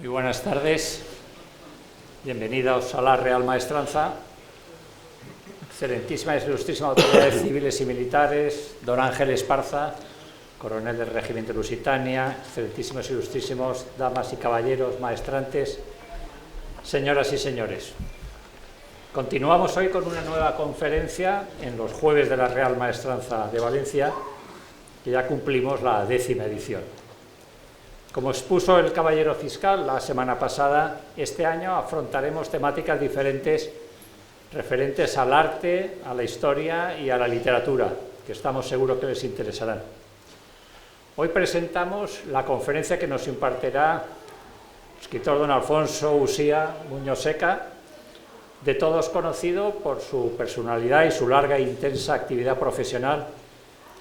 Muy buenas tardes, bienvenidos a la Real Maestranza. Excelentísimas y ilustrísimas autoridades civiles y militares, don Ángel Esparza, coronel del Regimiento Lusitania, excelentísimos y ilustrísimos damas y caballeros, maestrantes, señoras y señores. Continuamos hoy con una nueva conferencia en los jueves de la Real Maestranza de Valencia, que ya cumplimos la 10ª edición. Como expuso el caballero fiscal la semana pasada, este año afrontaremos temáticas diferentes referentes al arte, a la historia y a la literatura, que estamos seguros que les interesarán. Hoy presentamos la conferencia que nos impartirá el escritor don Alfonso Usía Muñoz Seca, de todos conocido por su personalidad y su larga e intensa actividad profesional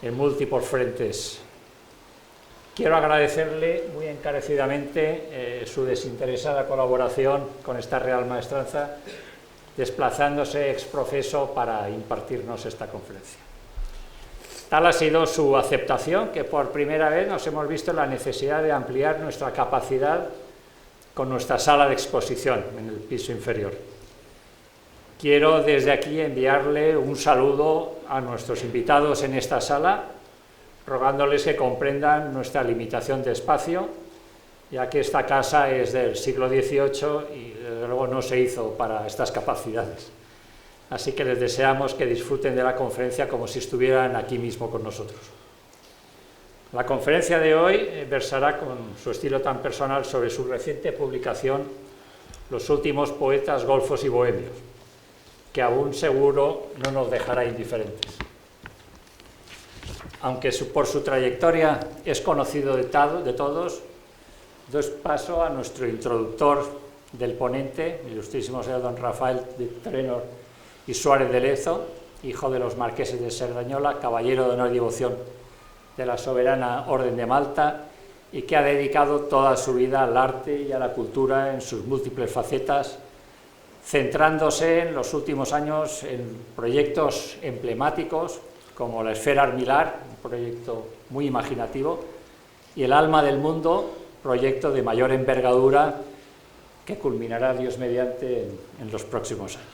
en múltiples frentes. Quiero agradecerle muy encarecidamente su desinteresada colaboración con esta Real Maestranza, desplazándose ex profeso para impartirnos esta conferencia. Tal ha sido su aceptación que por primera vez nos hemos visto en la necesidad de ampliar nuestra capacidad con nuestra sala de exposición en el piso inferior. Quiero desde aquí enviarle un saludo a nuestros invitados en esta sala, rogándoles que comprendan nuestra limitación de espacio, ya que esta casa es del siglo XVIII y desde luego no se hizo para estas capacidades. Así que les deseamos que disfruten de la conferencia como si estuvieran aquí mismo con nosotros. La conferencia de hoy versará con su estilo tan personal sobre su reciente publicación Los últimos poetas golfos y bohemios, que aún seguro no nos dejará indiferentes. Aunque por su trayectoria es conocido de todos, doy paso a nuestro introductor del ponente, el ilustrísimo señor don Rafael de Trenor y Suárez de Lezo, hijo de los marqueses de Cerdañola, caballero de honor y devoción de la soberana Orden de Malta, y que ha dedicado toda su vida al arte y a la cultura en sus múltiples facetas, centrándose en los últimos años en proyectos emblemáticos como la Esfera Armilar, un proyecto muy imaginativo, y el Alma del Mundo, proyecto de mayor envergadura que culminará, Dios mediante, en los próximos años.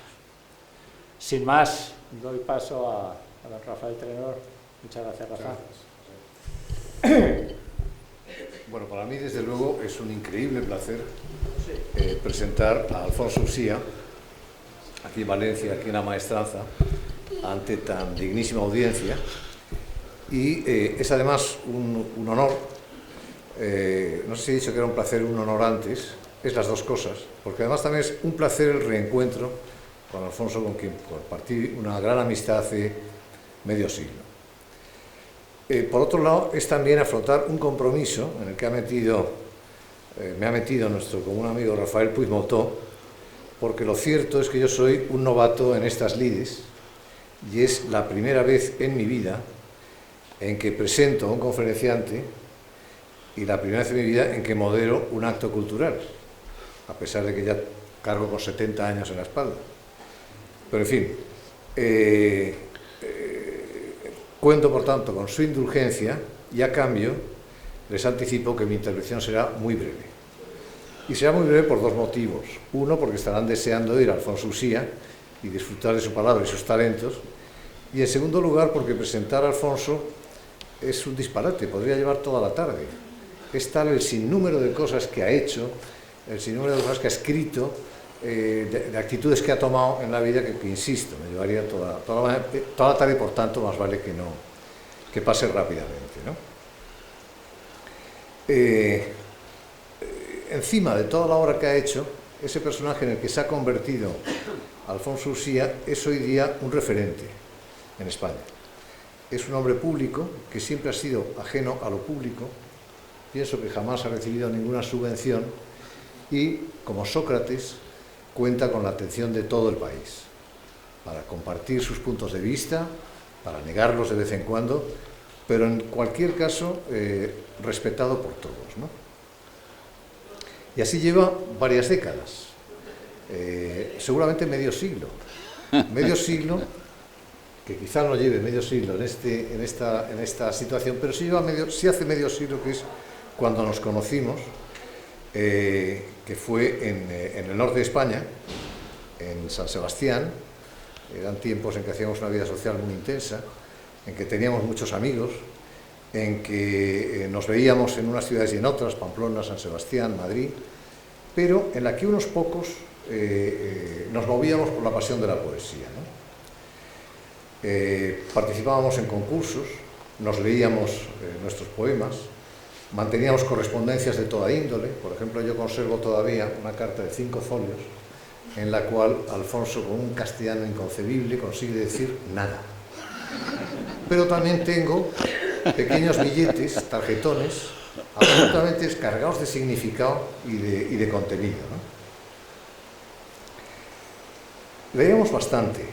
Sin más, doy paso a don Rafael Trenor. Muchas gracias, Rafa. Bueno, para mí, desde luego, es un increíble placer presentar a Alfonso Usía, aquí en Valencia, aquí en la Maestranza, ante tan dignísima audiencia, y es además un honor, no sé si he dicho que era un placer, un honor antes, es las dos cosas, porque además también es un placer el reencuentro con Alfonso, con quien compartí una gran amistad hace medio siglo. Por otro lado, es también afrontar un compromiso en el que me ha metido nuestro común amigo Rafael Puigmotó, porque lo cierto es que yo soy un novato en estas lides, y es la primera vez en mi vida en que presento a un conferenciante y la primera vez en mi vida en que modero un acto cultural, a pesar de que ya cargo con 70 años en la espalda. Pero en fin, cuento por tanto con su indulgencia y a cambio les anticipo que mi intervención será muy breve. Y será muy breve por dos motivos. Uno, porque estarán deseando oír a Alfonso Usía y disfrutar de su palabra y sus talentos, y en segundo lugar porque presentar a Alfonso es un disparate, podría llevar toda la tarde. Es tal el sinnúmero de cosas que ha hecho, el sinnúmero de cosas que ha escrito, de actitudes que ha tomado en la vida que insisto, me llevaría toda la tarde, por tanto más vale que pase rápidamente, ¿no? Encima de toda la obra que ha hecho, ese personaje en el que se ha convertido Alfonso Usía es hoy día un referente en España. Es un hombre público que siempre ha sido ajeno a lo público, pienso que jamás ha recibido ninguna subvención y, como Sócrates, cuenta con la atención de todo el país para compartir sus puntos de vista, para negarlos de vez en cuando, pero en cualquier caso respetado por todos, ¿no? Y así lleva varias décadas, seguramente medio siglo, que quizá no lleve medio siglo en esta situación, pero sí hace medio siglo, que es cuando nos conocimos, que fue en el norte de España, en San Sebastián. Eran tiempos en que hacíamos una vida social muy intensa, en que teníamos muchos amigos, en que nos veíamos en unas ciudades y en otras, Pamplona, San Sebastián, Madrid, pero en la que unos pocos nos movíamos por la pasión de la poesía, ¿no? Participábamos en concursos, nos leíamos nuestros poemas, manteníamos correspondencias de toda índole. Por ejemplo, yo conservo todavía una carta de 5 folios en la cual Alfonso, con un castellano inconcebible, consigue decir nada. Pero también tengo pequeños billetes, tarjetones, absolutamente cargados de significado y de contenido, ¿no? Leíamos bastante,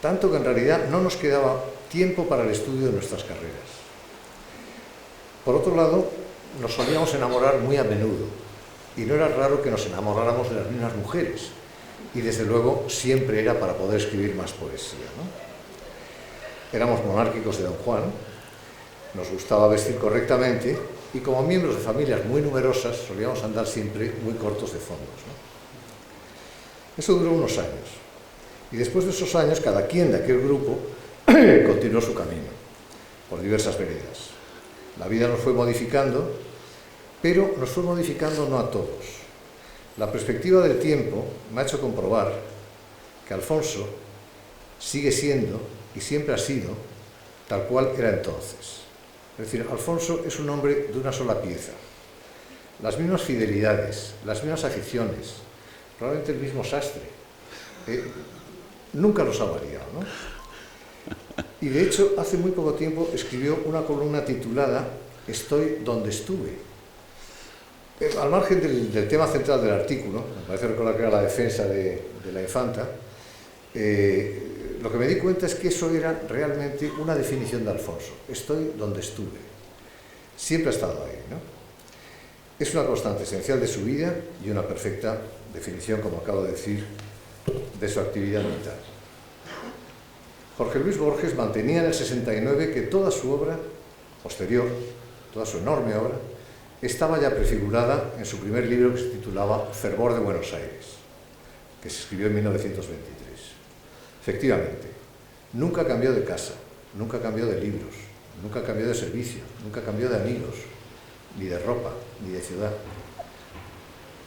tanto que en realidad no nos quedaba tiempo para el estudio de nuestras carreras. Por otro lado, nos solíamos enamorar muy a menudo, y no era raro que nos enamoráramos de las mismas mujeres, y desde luego siempre era para poder escribir más poesía, ¿no? Éramos monárquicos de Don Juan, nos gustaba vestir correctamente, y como miembros de familias muy numerosas solíamos andar siempre muy cortos de fondos, ¿no? Eso duró unos años, y después de esos años cada quien de aquel grupo continuó su camino, por diversas veredas. La vida nos fue modificando, pero nos fue modificando no a todos. La perspectiva del tiempo me ha hecho comprobar que Alfonso sigue siendo, y siempre ha sido, tal cual era entonces. Es decir, Alfonso es un hombre de una sola pieza. Las mismas fidelidades, las mismas aficiones, probablemente el mismo sastre. Nunca los ha variado, ¿no? Y de hecho, hace muy poco tiempo escribió una columna titulada «Estoy donde estuve». Al margen del tema central del artículo, me parece recordar que era la defensa de la infanta, lo que me di cuenta es que eso era realmente una definición de Alfonso. Estoy donde estuve. Siempre ha estado ahí, ¿no? Es una constante esencial de su vida y una perfecta definición, como acabo de decir, de su actividad vital. Jorge Luis Borges mantenía en el 69 que toda su obra posterior, toda su enorme obra, estaba ya prefigurada en su primer libro, que se titulaba Fervor de Buenos Aires, que se escribió en 1923. Efectivamente, nunca cambió de casa, nunca cambió de libros, nunca cambió de servicio, nunca cambió de amigos, ni de ropa, ni de ciudad.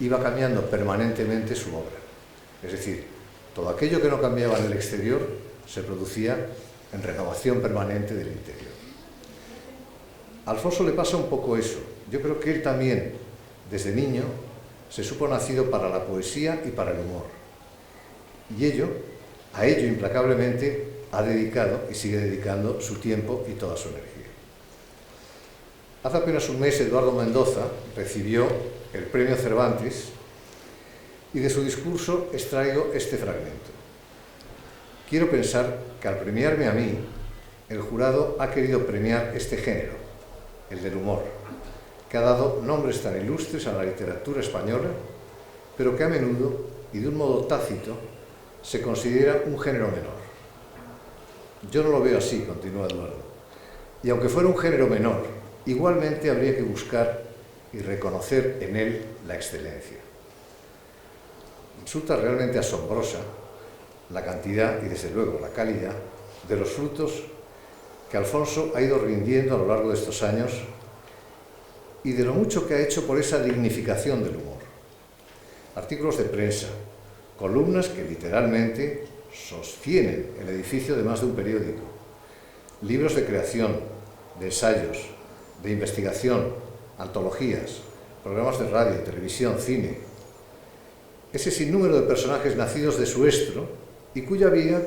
Iba cambiando permanentemente su obra. Es decir, todo aquello que no cambiaba en el exterior se producía en renovación permanente del interior. A Alfonso le pasa un poco eso. Yo creo que él también, desde niño, se supo nacido para la poesía y para el humor. Y a ello implacablemente ha dedicado y sigue dedicando su tiempo y toda su energía. Hace apenas un mes Eduardo Mendoza recibió el Premio Cervantes y de su discurso extraigo este fragmento. Quiero pensar que al premiarme a mí, el jurado ha querido premiar este género, el del humor, que ha dado nombres tan ilustres a la literatura española, pero que a menudo, y de un modo tácito, se considera un género menor. Yo no lo veo así, continúa Eduardo, y aunque fuera un género menor, igualmente habría que buscar y reconocer en él la excelencia. Resulta realmente asombrosa la cantidad y, desde luego, la calidad de los frutos que Alfonso ha ido rindiendo a lo largo de estos años y de lo mucho que ha hecho por esa dignificación del humor. Artículos de prensa, columnas que literalmente sostienen el edificio de más de un periódico, libros de creación, de ensayos, de investigación, antologías, programas de radio, televisión, cine. Ese sinnúmero de personajes nacidos de su estro y cuya vida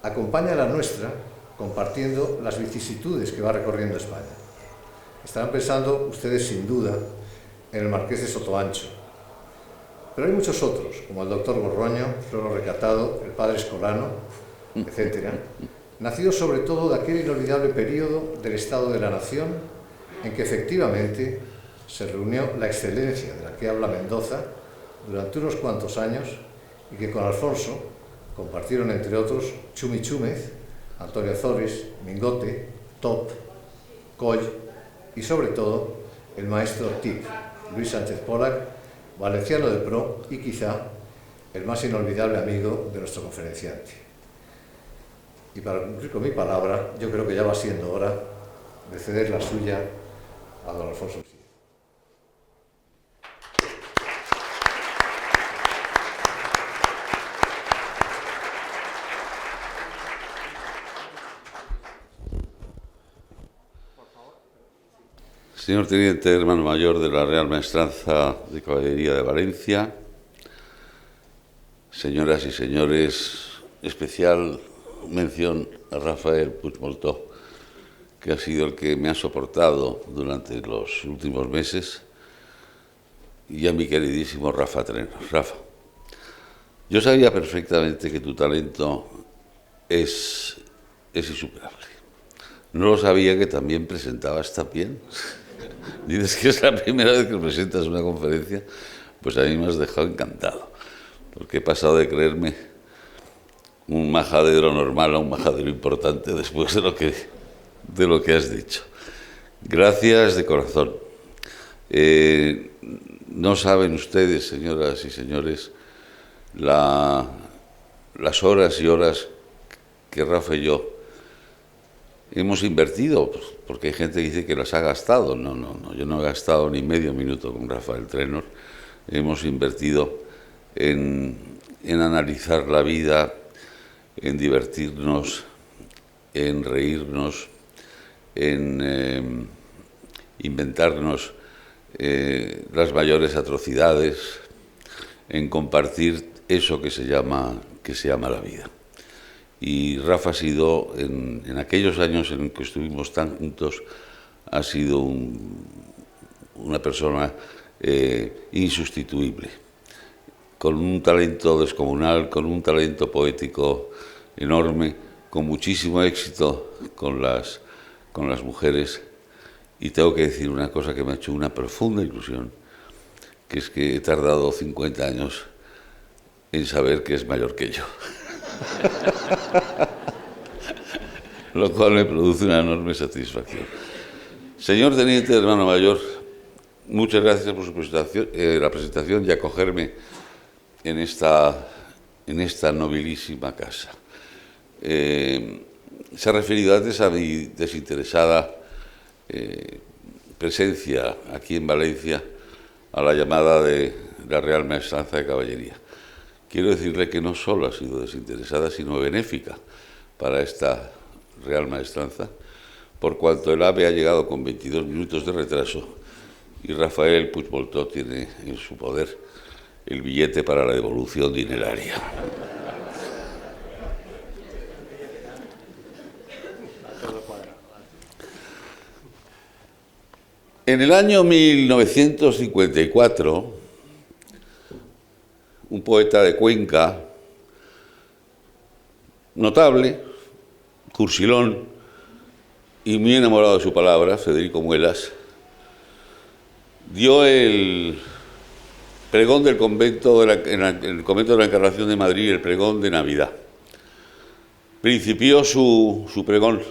acompaña a la nuestra, compartiendo las vicisitudes que va recorriendo España. Estarán pensando ustedes, sin duda, en el Marqués de Sotoancho. Pero hay muchos otros, como el doctor Borroño, Floro Recatado, el padre Escolano, etc., nacidos sobre todo de aquel inolvidable periodo del Estado de la Nación, en que efectivamente se reunió la excelencia de la que habla Mendoza durante unos cuantos años y que con Alfonso compartieron, entre otros, Chumi Chúmez, Antonio Azores, Mingote, Top, Coll y, sobre todo, el maestro TIP, Luis Sánchez Pollack, valenciano de pro y quizá el más inolvidable amigo de nuestro conferenciante. Y para cumplir con mi palabra, yo creo que ya va siendo hora de ceder la suya a don Alfonso Ursía. Señor Teniente Hermano Mayor de la Real Maestranza de Caballería de Valencia, señoras y señores, especial mención a Rafael Puigmoltó, que ha sido el que me ha soportado durante los últimos meses, y a mi queridísimo Rafa Trenor. Rafa, yo sabía perfectamente que tu talento es insuperable. No lo sabía que también presentabas tan bien. Dices que es la primera vez que presentas una conferencia, pues a mí me has dejado encantado, porque he pasado de creerme un majadero normal a un majadero importante después de lo que has dicho. Gracias de corazón. No saben ustedes, señoras y señores, las horas y horas que Rafa y yo hemos invertido, porque hay gente que dice que las ha gastado. No, yo no he gastado ni medio minuto con Rafael Trenor. Hemos invertido en analizar la vida, en divertirnos, en reírnos, en inventarnos las mayores atrocidades, en compartir eso que se llama la vida. Y Rafa ha sido, en aquellos años en que estuvimos tan juntos, ha sido una persona insustituible, con un talento descomunal, con un talento poético enorme, con muchísimo éxito con las mujeres. Y tengo que decir una cosa que me ha hecho una profunda ilusión, que es que he tardado 50 años en saber que es mayor que yo. Lo cual me produce una enorme satisfacción. Señor Teniente Hermano Mayor, muchas gracias por su presentación, la presentación y acogerme en esta nobilísima casa. Se ha referido antes a mi desinteresada presencia aquí en Valencia a la llamada de la Real Maestranza de Caballería. Quiero decirle que no solo ha sido desinteresada, sino benéfica para esta Real Maestranza, por cuanto el AVE ha llegado con 22 minutos de retraso y Rafael Puigmoltó tiene en su poder el billete para la devolución dineraria. En el año 1954, un poeta de Cuenca, notable, cursilón y muy enamorado de su palabra, Federico Muelas, dio el pregón del convento en el convento de la Encarnación de Madrid, el pregón de Navidad. Principió su pregón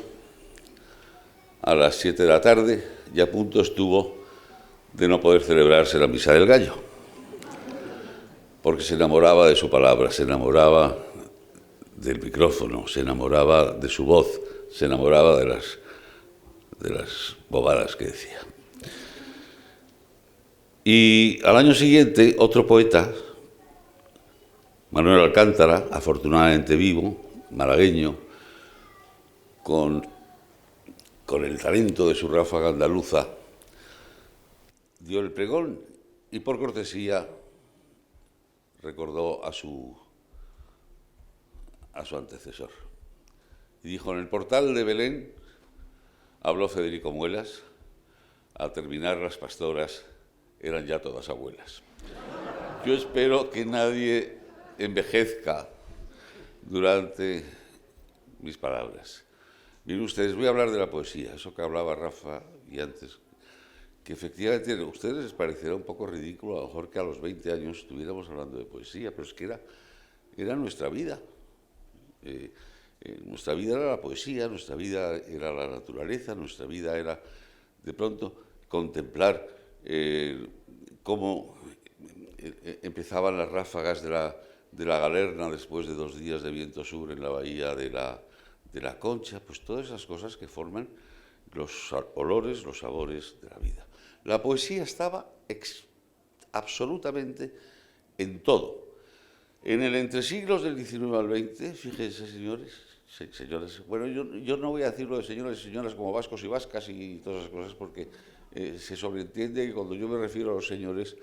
a las 7 de la tarde y a punto estuvo de no poder celebrarse la Misa del Gallo, porque se enamoraba de su palabra, se enamoraba del micrófono, se enamoraba de su voz, se enamoraba de las bobadas que decía. Y al año siguiente, otro poeta, Manuel Alcántara, afortunadamente vivo, malagueño, con el talento de su ráfaga andaluza, dio el pregón y por cortesía recordó a su antecesor. Y dijo: en el portal de Belén habló Federico Muelas, al terminar las pastoras eran ya todas abuelas. Yo espero que nadie envejezca durante mis palabras. Miren ustedes, voy a hablar de la poesía, eso que hablaba Rafa y antes, que efectivamente a ustedes les parecerá un poco ridículo, a lo mejor que a los 20 años estuviéramos hablando de poesía, pero es que era nuestra vida. Nuestra vida era la poesía, nuestra vida era la naturaleza, nuestra vida era, de pronto, contemplar cómo empezaban las ráfagas de la galerna después de 2 días de viento sur en la bahía de la Concha, pues todas esas cosas que forman los olores, los sabores de la vida. La poesía estaba absolutamente en todo. En el entresiglos del XIX al XX, fíjense, señores, bueno, yo no voy a decir lo de señores y señoras como vascos y vascas y todas esas cosas, porque se sobreentiende que cuando yo me refiero a los señores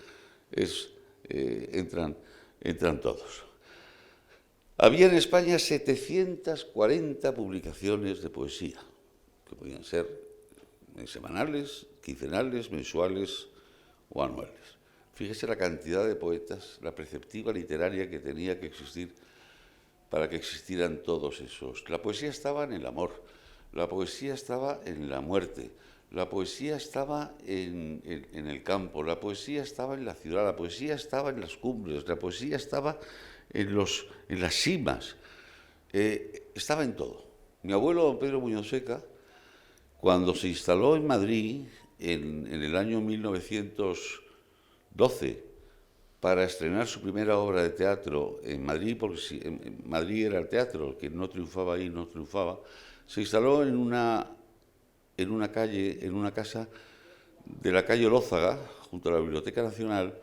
entran todos. Había en España 740 publicaciones de poesía, que podían ser semanales, quincenales, mensuales o anuales. Fíjese la cantidad de poetas, la perspectiva literaria que tenía que existir para que existieran todos esos. La poesía estaba en el amor, la poesía estaba en la muerte, la poesía estaba en el campo, la poesía estaba en la ciudad, la poesía estaba en las cumbres, la poesía estaba en las cimas, estaba en todo. Mi abuelo, don Pedro Muñoz Seca, cuando se instaló en Madrid en el año 1912 para estrenar su primera obra de teatro en Madrid, porque en Madrid era el teatro, el que no triunfaba ahí no triunfaba, se instaló en una casa de la calle Olózaga, junto a la Biblioteca Nacional,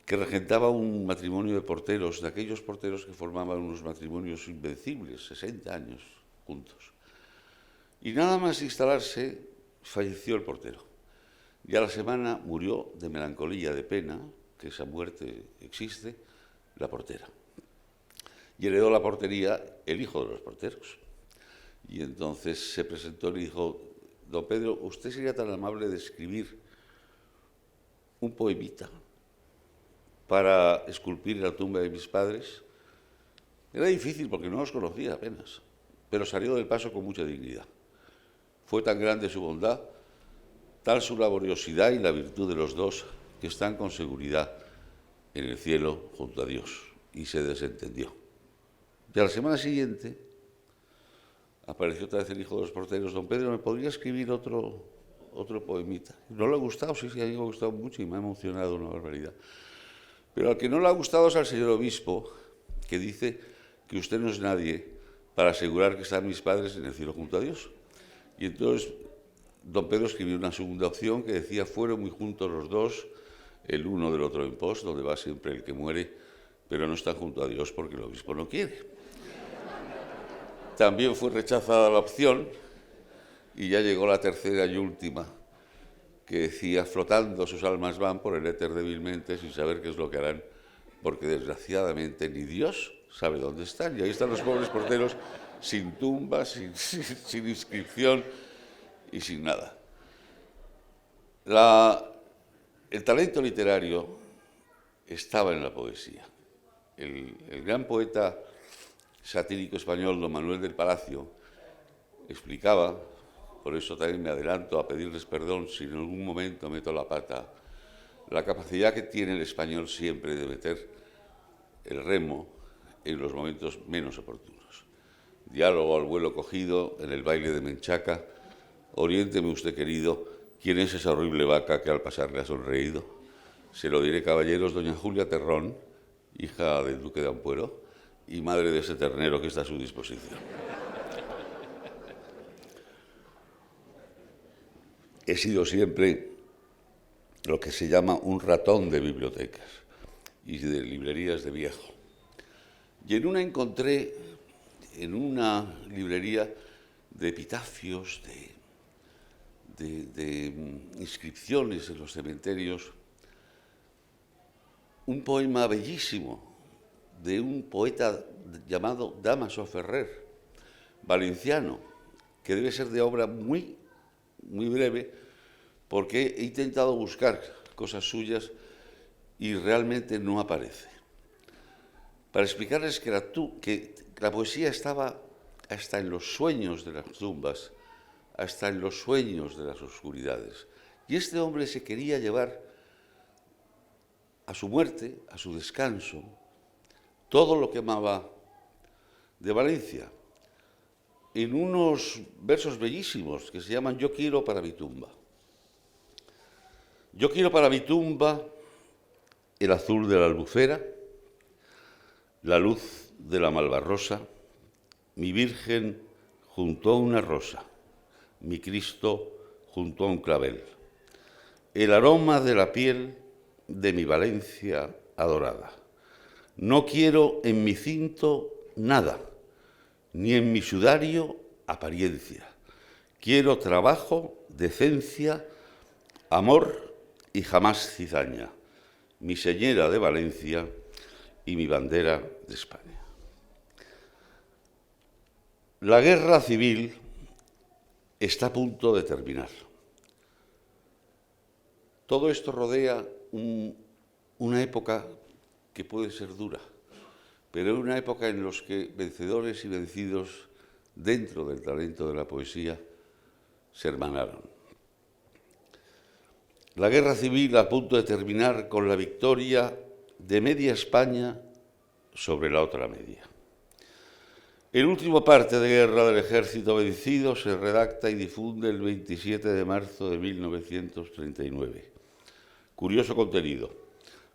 que regentaba un matrimonio de porteros, de aquellos porteros que formaban unos matrimonios invencibles, 60 años juntos. Y nada más instalarse, falleció el portero. Y a la semana murió de melancolía, de pena, que esa muerte existe, la portera. Y heredó la portería el hijo de los porteros. Y entonces se presentó y le dijo: don Pedro, ¿usted sería tan amable de escribir un poemita para esculpir la tumba de mis padres? Era difícil porque no los conocía apenas, pero salió del paso con mucha dignidad. Fue tan grande su bondad, tal su laboriosidad y la virtud de los dos, que están con seguridad en el cielo junto a Dios. Y se desentendió. Y a la semana siguiente apareció otra vez el hijo de los porteros: don Pedro, ¿me podría escribir otro poemita? ¿No le ha gustado? Sí, a mí me ha gustado mucho y me ha emocionado una barbaridad. Pero al que no le ha gustado es al señor obispo, que dice que usted no es nadie para asegurar que están mis padres en el cielo junto a Dios. Y entonces don Pedro escribió una segunda opción que decía: fueron muy juntos los dos, el uno del otro en pos, donde va siempre el que muere, pero no están junto a Dios porque el obispo no quiere. También fue rechazada la opción y ya llegó la tercera y última, que decía: flotando sus almas van por el éter débilmente sin saber qué es lo que harán, porque desgraciadamente ni Dios sabe dónde están. Y ahí están los pobres porteros sin tumba, sin inscripción y sin nada. El talento literario estaba en la poesía. El gran poeta satírico español, don Manuel del Palacio, explicaba, por eso también me adelanto a pedirles perdón si en algún momento meto la pata, la capacidad que tiene el español siempre de meter el remo en los momentos menos oportunos. Diálogo al vuelo cogido en el baile de Menchaca: oriénteme usted, querido, ¿quién es esa horrible vaca que al pasar le ha sonreído? Se lo diré, caballeros, doña Julia Terrón, hija del duque de Ampuero y madre de ese ternero que está a su disposición. He sido siempre lo que se llama un ratón de bibliotecas y de librerías de viejo. Y en una encontré, en una librería de epitafios, de inscripciones en los cementerios, un poema bellísimo de un poeta llamado Dámaso Ferrer, valenciano, que debe ser de obra muy breve, porque he intentado buscar cosas suyas y realmente no aparece. Para explicarles que la poesía estaba hasta en los sueños de las tumbas, hasta en los sueños de las oscuridades. Y este hombre se quería llevar a su muerte, a su descanso, todo lo que amaba de Valencia, en unos versos bellísimos que se llaman Yo quiero para mi tumba. Yo quiero para mi tumba el azul de la albufera, la luz de la malvarrosa, mi Virgen junto a una rosa, mi Cristo junto a un clavel, el aroma de la piel de mi Valencia adorada. No quiero en mi cinto nada, ni en mi sudario apariencia. Quiero trabajo, decencia, amor y jamás cizaña, mi señera de Valencia y mi bandera de España. La guerra civil está a punto de terminar. Todo esto rodea una época que puede ser dura, pero es una época en la que vencedores y vencidos dentro del talento de la poesía se hermanaron. La guerra civil a punto de terminar con la victoria de media España sobre la otra media. El último parte de guerra del ejército vencido se redacta y difunde el 27 de marzo de 1939. Curioso contenido.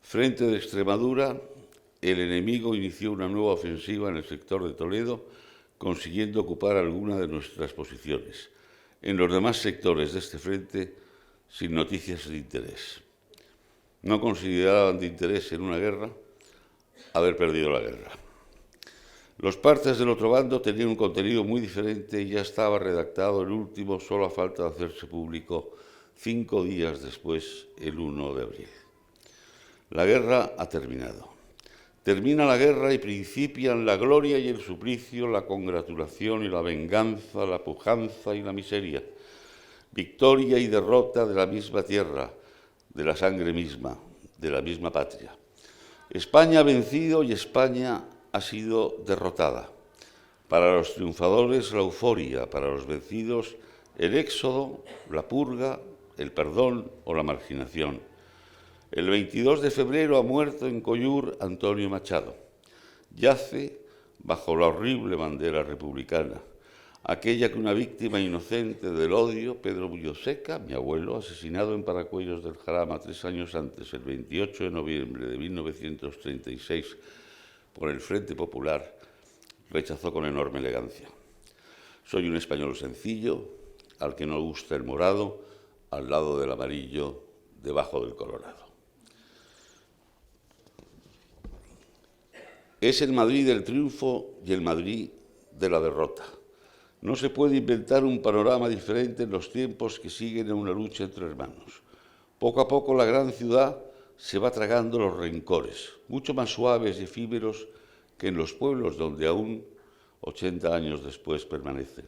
Frente de Extremadura, el enemigo inició una nueva ofensiva en el sector de Toledo, consiguiendo ocupar alguna de nuestras posiciones. En los demás sectores de este frente, sin noticias de interés. No consideraban de interés en una guerra haber perdido la guerra. Los partes del otro bando tenían un contenido muy diferente y ya estaba redactado el último, solo a falta de hacerse público 5 días después, el 1 de abril. La guerra ha terminado. Termina la guerra y principian la gloria y el suplicio, la congratulación y la venganza, la pujanza y la miseria. Victoria y derrota de la misma tierra, de la sangre misma, de la misma patria. España ha vencido y España ha sido derrotada. Para los triunfadores, la euforia; para los vencidos, el éxodo, la purga, el perdón o la marginación. El 22 de febrero ha muerto en Coyur Antonio Machado. Yace bajo la horrible bandera republicana, aquella que una víctima inocente del odio, Pedro Bulloseca, mi abuelo, asesinado en Paracuellos del Jarama 3 años antes, el 28 de noviembre de 1936, por el Frente Popular, rechazó con enorme elegancia. Soy un español sencillo, al que no gusta el morado, al lado del amarillo, debajo del colorado. Es el Madrid del triunfo y el Madrid de la derrota. No se puede inventar un panorama diferente en los tiempos que siguen en una lucha entre hermanos. Poco a poco la gran ciudad se va tragando los rencores, mucho más suaves y efímeros que en los pueblos donde aún 80 años después permanecen.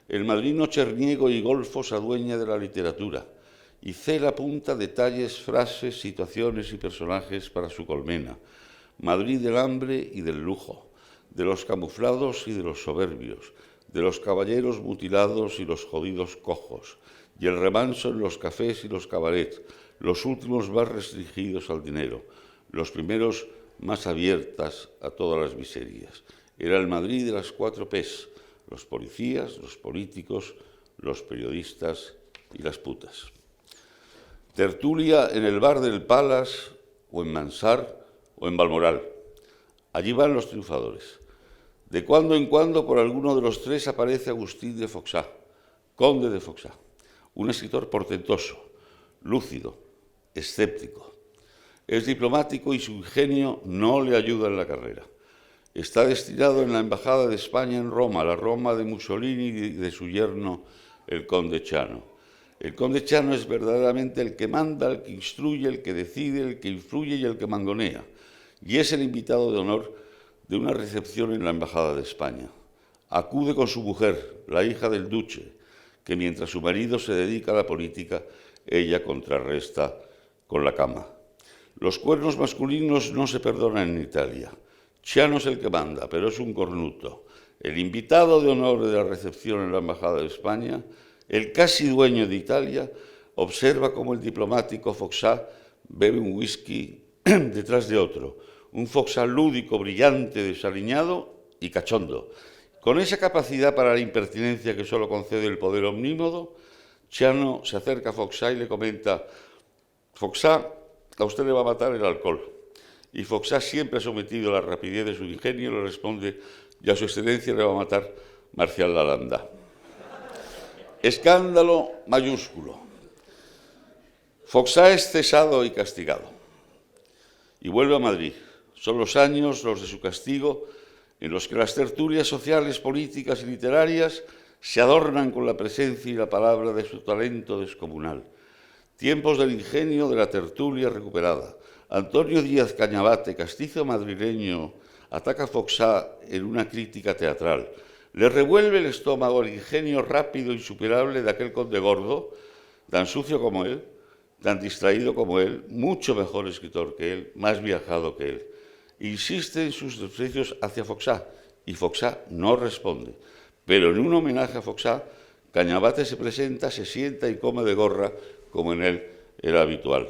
El madrino cherniego y golfo se adueña de la literatura y cela apunta detalles, frases, situaciones y personajes para su colmena. Madrid del hambre y del lujo, de los camuflados y de los soberbios, de los caballeros mutilados y los jodidos cojos, y el remanso en los cafés y los cabarets, los últimos más restringidos al dinero, los primeros más abiertas a todas las miserias. Era el Madrid de las 4 P's, los policías, los políticos, los periodistas y las putas. Tertulia en el bar del Palace, o en Mansart, o en Balmoral. Allí van los triunfadores. De cuando en cuando, por alguno de los 3 aparece Agustín de Foxá, conde de Foxá, un escritor portentoso, lúcido, escéptico. Es diplomático y su ingenio no le ayuda en la carrera. Está destinado en la Embajada de España en Roma, la Roma de Mussolini y de su yerno, el conde Chano. El conde Chano es verdaderamente el que manda, el que instruye, el que decide, el que influye y el que mangonea. Y es el invitado de honor de una recepción en la Embajada de España. Acude con su mujer, la hija del duce, que mientras su marido se dedica a la política, ella contrarresta con la cama. Los cuernos masculinos no se perdonan en Italia. Chano es el que manda, pero es un cornuto. El invitado de honor de la recepción en la Embajada de España, el casi dueño de Italia, observa cómo el diplomático Foxá bebe un whisky detrás de otro, un Foxá lúdico, brillante, desaliñado y cachondo. Con esa capacidad para la impertinencia que solo concede el poder omnímodo, Chano se acerca a Foxá y le comenta: Foxá, a usted le va a matar el alcohol. Y Foxá, siempre sometido a la rapidez de su ingenio, le responde: y a su excelencia le va a matar Marcial Lalanda. Escándalo mayúsculo. Foxá es cesado y castigado y vuelve a Madrid. Son los años, los de su castigo, en los que las tertulias sociales, políticas y literarias se adornan con la presencia y la palabra de su talento descomunal. Tiempos del ingenio de la tertulia recuperada. Antonio Díaz Cañabate, castizo madrileño, ataca a Foxá en una crítica teatral. Le revuelve el estómago el ingenio rápido e insuperable de aquel conde gordo, tan sucio como él, tan distraído como él, mucho mejor escritor que él, más viajado que él. Insiste en sus desprecios hacia Foxá, y Foxá no responde. Pero en un homenaje a Foxá, Cañabate se presenta, se sienta y come de gorra, como en él era habitual.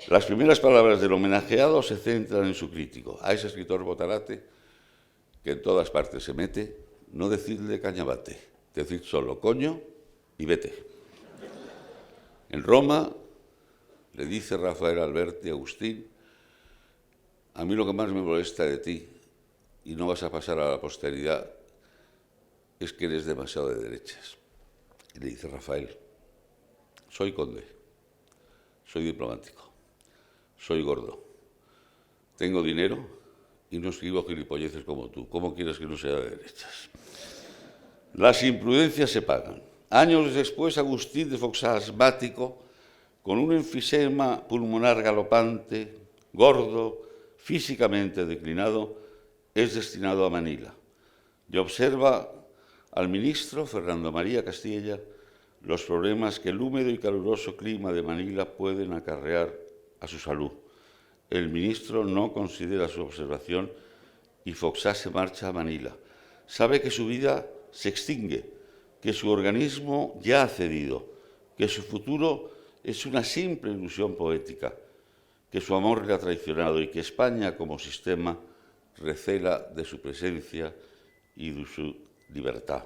Las primeras palabras del homenajeado se centran en su crítico. A ese escritor botarate, que en todas partes se mete, no decirle Cañabate, decir solo coño y vete. En Roma le dice Rafael Alberti a Agustín: a mí lo que más me molesta de ti, y no vas a pasar a la posteridad, es que eres demasiado de derechas. Y le dice Rafael: soy conde, soy diplomático, soy gordo, tengo dinero y no escribo gilipolleces como tú. ¿Cómo quieres que no sea de derechas? Las imprudencias se pagan. Años después, Agustín de Foxá, asmático, con un enfisema pulmonar galopante, gordo, físicamente declinado, es destinado a Manila y observa al ministro Fernando María Castilla los problemas que el húmedo y caluroso clima de Manila pueden acarrear a su salud. El ministro no considera su observación y Foxá se marcha a Manila. Sabe que su vida se extingue, que su organismo ya ha cedido, que su futuro es una simple ilusión poética, que su amor le ha traicionado y que España como sistema recela de su presencia y de su libertad.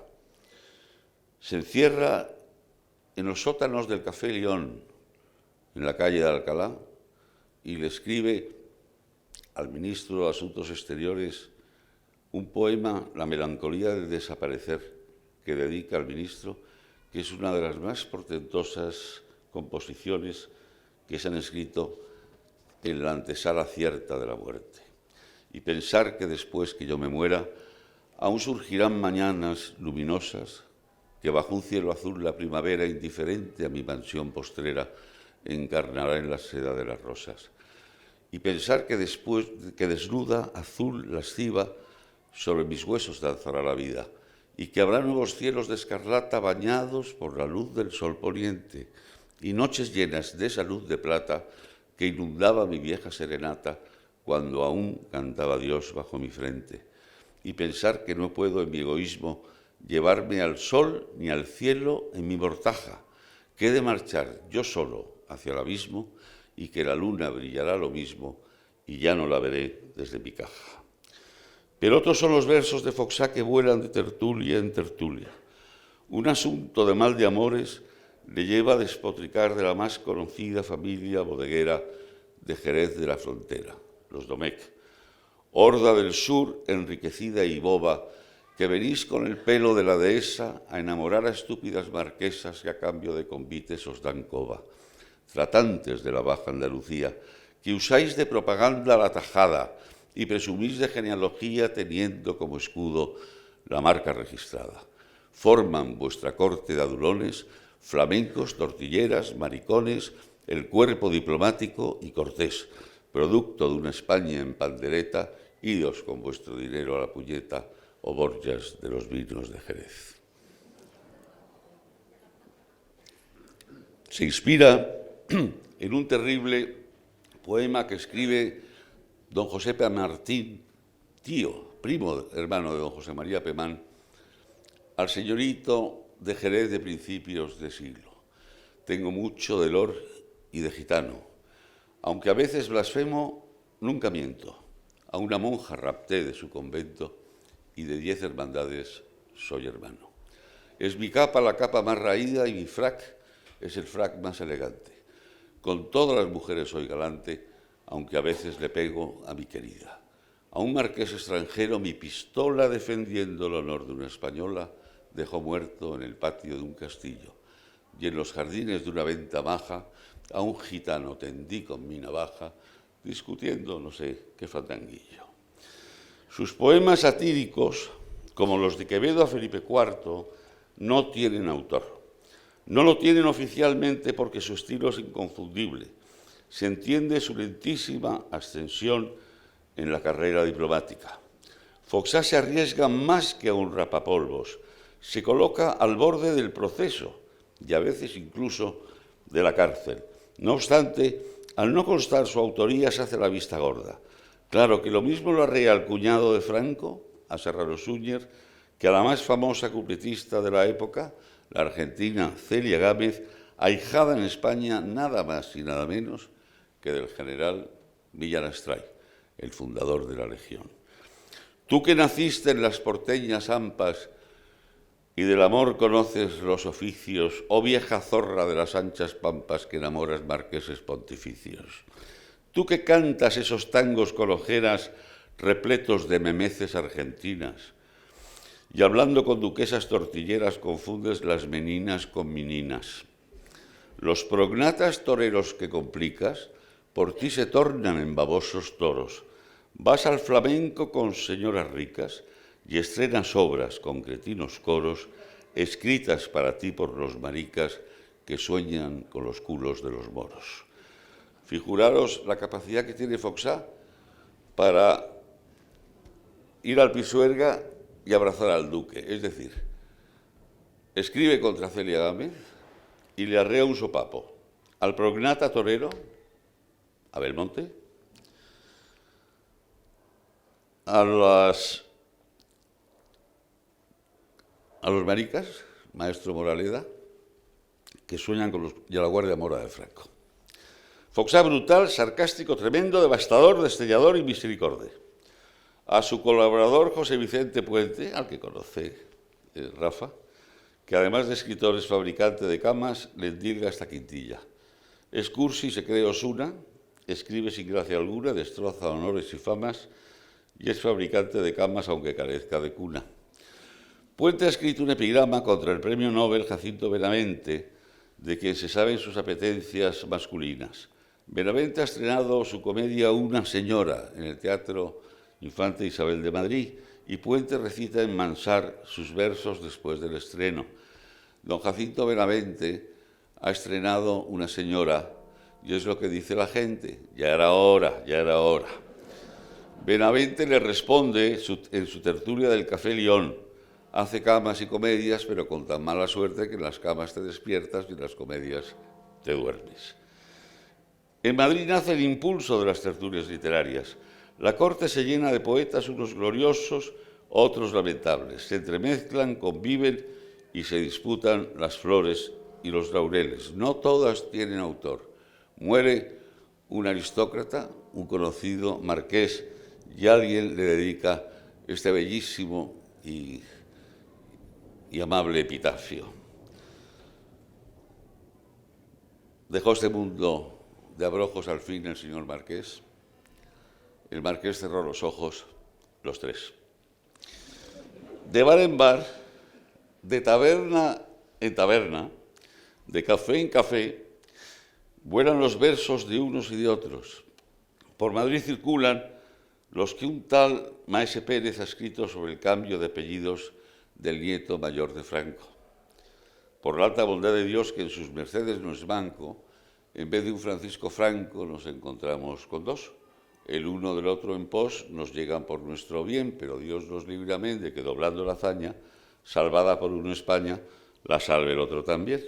Se encierra en los sótanos del Café León, en la calle de Alcalá, y le escribe al ministro de Asuntos Exteriores un poema, La melancolía del desaparecer, que dedica al ministro, que es una de las más portentosas composiciones que se han escrito en la antesala cierta de la muerte. Y pensar que después que yo me muera, aún surgirán mañanas luminosas, que bajo un cielo azul la primavera, indiferente a mi mansión postrera, encarnará en la seda de las rosas. Y pensar que después que desnuda, azul, lasciva, sobre mis huesos danzará la vida, y que habrá nuevos cielos de escarlata bañados por la luz del sol poniente, y noches llenas de esa luz de plata que inundaba mi vieja serenata cuando aún cantaba Dios bajo mi frente. Y pensar que no puedo en mi egoísmo llevarme al sol ni al cielo en mi mortaja, que he de marchar yo solo hacia el abismo y que la luna brillará lo mismo y ya no la veré desde mi caja. Pero otros son los versos de Foxá que vuelan de tertulia en tertulia. Un asunto de mal de amores le lleva a despotricar de la más conocida familia bodeguera de Jerez de la Frontera, los Domecq, horda del sur enriquecida y boba, que venís con el pelo de la dehesa a enamorar a estúpidas marquesas que a cambio de convites os dan coba, tratantes de la Baja Andalucía, que usáis de propaganda la tajada y presumís de genealogía teniendo como escudo la marca registrada. Forman vuestra corte de adulones, flamencos, tortilleras, maricones, el cuerpo diplomático y cortés, producto de una España en pandereta, idos con vuestro dinero a la puñeta o Borgias de los vinos de Jerez. Se inspira en un terrible poema que escribe don José Martín, tío, primo hermano de don José María Pemán, al señorito de Jerez de principios de siglo. Tengo mucho de lor y de gitano, aunque a veces blasfemo, nunca miento. A una monja rapté de su convento y de 10 hermandades soy hermano. Es mi capa la capa más raída y mi frac es el frac más elegante. con todas las mujeres soy galante, aunque a veces le pego a mi querida. A un marqués extranjero mi pistola, defendiendo el honor de una española, dejó muerto en el patio de un castillo. Y en los jardines de una venta maja, a un gitano tendí con mi navaja, discutiendo no sé qué fandanguillo. Sus poemas satíricos, como los de Quevedo a Felipe IV, no tienen autor. No lo tienen oficialmente porque su estilo es inconfundible. Se entiende su lentísima ascensión en la carrera diplomática. Foxá se arriesga más que a un rapapolvos. Se coloca al borde del proceso y a veces incluso de la cárcel. No obstante, al no constar su autoría, se hace la vista gorda. Claro que lo mismo lo arrea al cuñado de Franco, a Serrano Súñer, que a la más famosa cupletista de la época, la argentina Celia Gámez, ahijada en España nada más y nada menos que del general Millán Astray, el fundador de la Legión. Tú que naciste en las porteñas Ampas y del amor conoces los oficios, oh vieja zorra de las anchas pampas que enamoras marqueses pontificios. Tú que cantas esos tangos con ojeras repletos de memeces argentinas, y hablando con duquesas tortilleras confundes las meninas con mininas. Los prognatas toreros que complicas por ti se tornan en babosos toros. Vas al flamenco con señoras ricas y estrenas obras con cretinos coros escritas para ti por los maricas que sueñan con los culos de los moros. Figuraros la capacidad que tiene Foxá para ir al Pisuerga y abrazar al duque. Es decir, escribe contra Celia Gámez y le arrea un sopapo al prognata torero, a Belmonte, a los maricas, maestro Moraleda, que sueñan con y a la Guardia Mora de Franco. Foxá brutal, sarcástico, tremendo, devastador, destellador y misericorde. A su colaborador José Vicente Puente, al que conoce Rafa, que además de escritor es fabricante de camas, le endilga esta quintilla. Es cursi, se cree Osuna, escribe sin gracia alguna, destroza honores y famas y es fabricante de camas aunque carezca de cuna. Puente ha escrito un epigrama contra el premio Nobel Jacinto Benavente, de quien se saben sus apetencias masculinas. Benavente ha estrenado su comedia Una señora en el Teatro Infante Isabel de Madrid y Puente recita en Mansart sus versos después del estreno. Don Jacinto Benavente ha estrenado Una señora y es lo que dice la gente, ya era hora, ya era hora. Benavente le responde en su tertulia del Café León: hace camas y comedias, pero con tan mala suerte que en las camas te despiertas y en las comedias te duermes. En Madrid nace el impulso de las tertulias literarias. La corte se llena de poetas, unos gloriosos, otros lamentables. Se entremezclan, conviven y se disputan las flores y los laureles. No todas tienen autor. Muere un aristócrata, un conocido marqués, y alguien le dedica este bellísimo y amable epitafio. Dejó este mundo de abrojos al fin el señor marqués. El marqués cerró los ojos, los tres. De bar en bar, de taberna en taberna, de café en café, vuelan los versos de unos y de otros. Por Madrid circulan los que un tal Maese Pérez ha escrito sobre el cambio de apellidos del nieto mayor de Franco. Por la alta bondad de Dios, que en sus mercedes no es banco, en vez de un Francisco Franco nos encontramos con dos. El uno del otro en pos nos llegan por nuestro bien, pero Dios nos libre, amén, de que doblando la hazaña, salvada por uno España, la salve el otro también.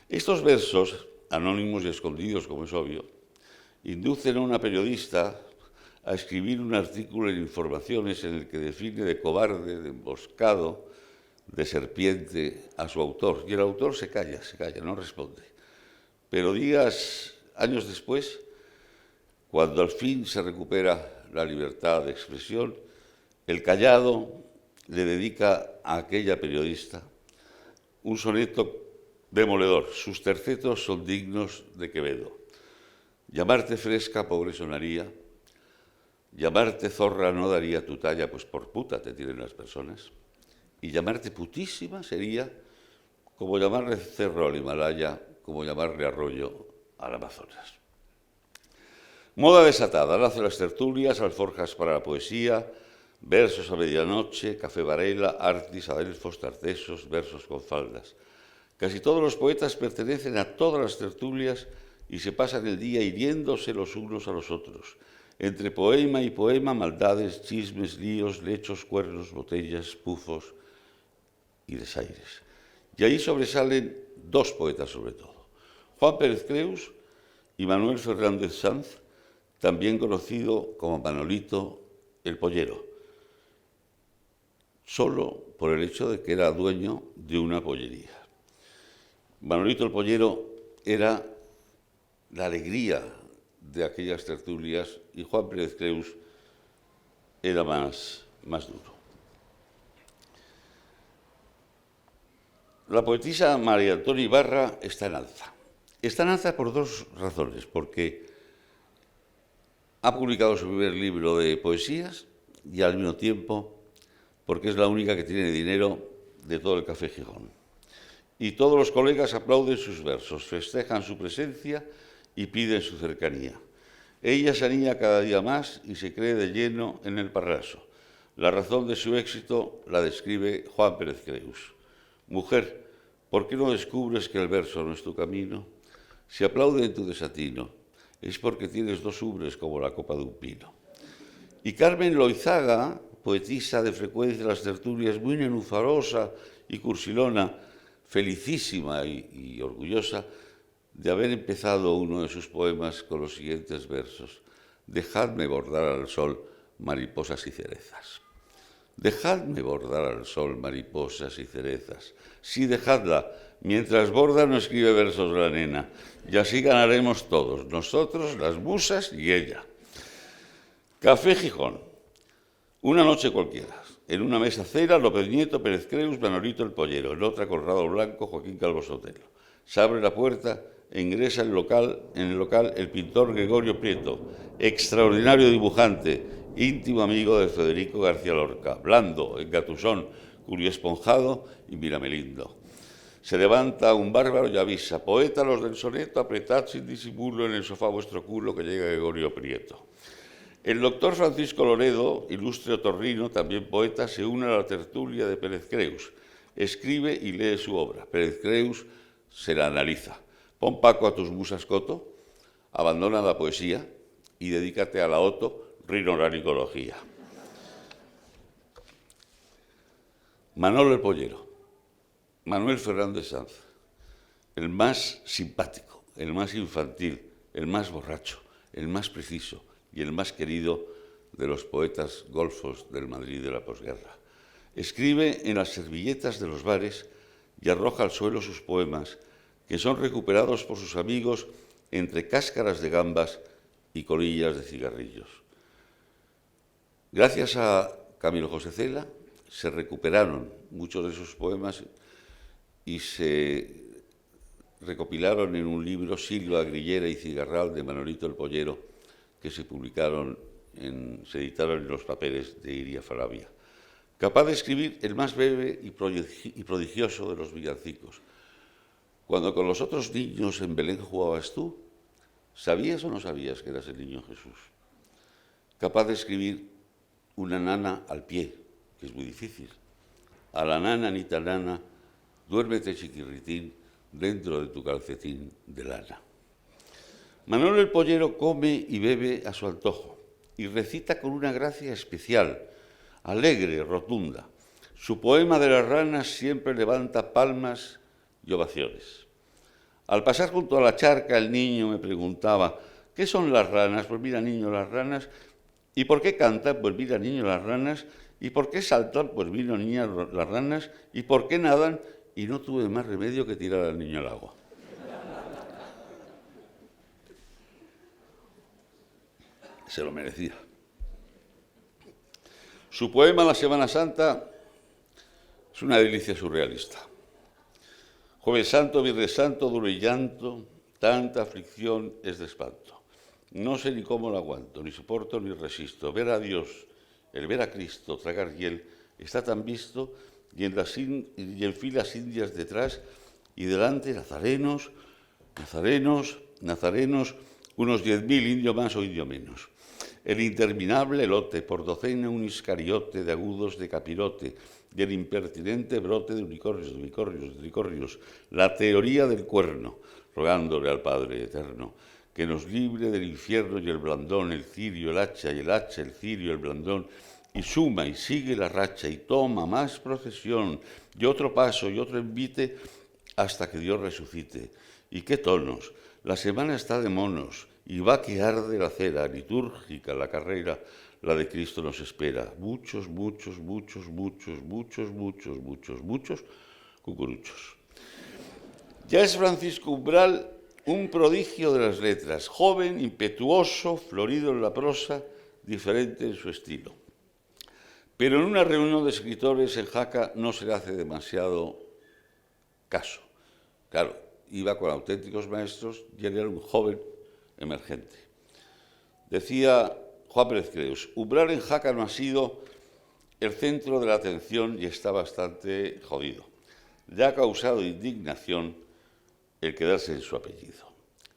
Estos versos, anónimos y escondidos, como es obvio, inducen a una periodista a escribir un artículo en Informaciones en el que define de cobarde, de emboscado, de serpiente a su autor. Y el autor se calla, no responde. Pero años después, cuando al fin se recupera la libertad de expresión, el callado le dedica a aquella periodista un soneto demoledor. Sus tercetos son dignos de Quevedo. Llamarte fresca, pobre sonaría. Llamarte zorra no daría tu talla, pues por puta te tienen las personas. Y llamarte putísima sería como llamarle cerro al Himalaya, como llamarle arroyo al Amazonas. Moda desatada, nace las tertulias, alforjas para la poesía, versos a medianoche, café Varela, artis, adelfos, tartesos, versos con faldas. Casi todos los poetas pertenecen a todas las tertulias y se pasan el día hiriéndose los unos a los otros. Entre poema y poema, maldades, chismes, líos, lechos, cuernos, botellas, pufos y desaires. Y ahí sobresalen dos poetas sobre todo, Juan Pérez Creus y Manuel Fernández Sanz, también conocido como Manolito el Pollero, solo por el hecho de que era dueño de una pollería. Manolito el Pollero era la alegría de aquellas tertulias y Juan Pérez Creus era más duro. La poetisa María Antonia Ibarra está en alza. Está en alza por dos razones, porque ha publicado su primer libro de poesías y al mismo tiempo porque es la única que tiene dinero de todo el Café Gijón. Y todos los colegas aplauden sus versos, festejan su presencia y piden su cercanía. Ella se anía cada día más y se cree de lleno en el Parraso. La razón de su éxito la describe Juan Pérez Creus. Mujer, ¿por qué no descubres que el verso no es tu camino? Si aplaude en tu desatino, es porque tienes dos ubres como la copa de un pino. Y Carmen Loizaga, poetisa de frecuencia en las tertulias, muy nenufarosa y cursilona, felicísima y orgullosa de haber empezado uno de sus poemas con los siguientes versos. Dejadme bordar al sol mariposas y cerezas. Dejadme bordar al sol mariposas y cerezas. Sí, dejadla. Mientras borda no escribe versos la nena. Y así ganaremos todos, nosotros, las musas y ella. Café Gijón. Una noche cualquiera. En una mesa cera, López Nieto, Pérez Creus, Manolito el Pollero. En otra, Conrado Blanco, Joaquín Calvo Sotelo. Se abre la puerta e ingresa en el local el pintor Gregorio Prieto, extraordinario dibujante, íntimo amigo de Federico García Lorca, blando, engatusón, curioesponjado y miramelindo. Se levanta un bárbaro y avisa: poeta los del soneto, apretad sin disimulo en el sofá vuestro culo que llega Gregorio Prieto. El doctor Francisco Loredo, ilustre otorrino, también poeta, se une a la tertulia de Pérez Creus. Escribe y lee su obra. Pérez Creus se la analiza. Pon Paco a tus musas coto, abandona la poesía y dedícate a la otorrinolaringología. Manolo el Pollero, Manuel Fernández Sanz, el más simpático, el más infantil, el más borracho, el más preciso y el más querido de los poetas golfos del Madrid de la posguerra. Escribe en las servilletas de los bares y arroja al suelo sus poemas, que son recuperados por sus amigos entre cáscaras de gambas y colillas de cigarrillos. Gracias a Camilo José Cela se recuperaron muchos de sus poemas y se recopilaron en un libro, Silva, Grillera y Cigarral, de Manolito el Pollero, que se editaron en los papeles de Iria Falabia. Capaz de escribir el más breve y prodigioso de los villancicos. Cuando con los otros niños en Belén jugabas tú, ¿sabías o no sabías que eras el niño Jesús? Capaz de escribir una nana al pie, que es muy difícil. A la nana, Anita nana, duérmete chiquirritín dentro de tu calcetín de lana. Manolo el Pollero come y bebe a su antojo y recita con una gracia especial, alegre, rotunda. Su poema de las ranas siempre levanta palmas y ovaciones. Al pasar junto a la charca, el niño me preguntaba: ¿qué son las ranas? Pues mira, niño, las ranas. ¿Y por qué cantan? Pues mira, niño, las ranas. ¿Y por qué saltan? Pues mira, niña, las ranas. ¿Y por qué nadan? Y no tuve más remedio que tirar al niño al agua. Se lo merecía. Su poema La Semana Santa es una delicia surrealista. Jueves Santo, Viernes Santo, duro y llanto, tanta aflicción es de espanto. no sé ni cómo lo aguanto, ni soporto ni resisto. Ver a Dios, el ver a Cristo, tragar hiel, está tan visto, y en filas indias detrás y delante nazarenos, unos 10.000 indio más o indio menos. El interminable lote, por docena un iscariote de agudos de capirote, y el impertinente brote de unicornios, la teoría del cuerno, rogándole al Padre Eterno que nos libre del infierno y el blandón, el cirio, el hacha, el cirio, el blandón, y suma y sigue la racha y toma más procesión, y otro paso y otro envite, hasta que Dios resucite. ¿Y qué tonos? La semana está de monos, y va que arde la cera, litúrgica la carrera, la de Cristo nos espera. Muchos cucuruchos. Ya es Francisco Umbral un prodigio de las letras, joven, impetuoso, florido en la prosa, diferente en su estilo. Pero en una reunión de escritores en Jaca no se le hace demasiado caso. Claro, iba con auténticos maestros y él era un joven emergente. Decía Juan Pérez Creus, Umbral en Jaca no ha sido el centro de la atención y está bastante jodido. Le ha causado indignación el quedarse en su apellido.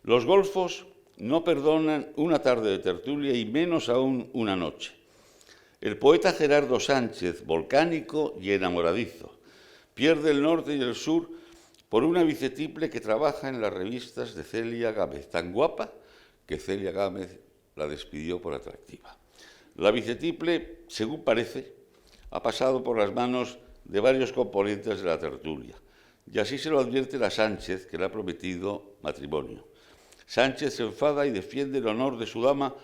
Los golfos no perdonan una tarde de tertulia y menos aún una noche. El poeta Gerardo Sánchez, volcánico y enamoradizo, pierde el norte y el sur por una bicetiple que trabaja en las revistas de Celia Gámez, tan guapa que Celia Gámez la despidió por atractiva. La bicetiple, según parece, ha pasado por las manos de varios componentes de la tertulia, y así se lo advierte la Sánchez, que le ha prometido matrimonio. Sánchez se enfada y defiende el honor de su dama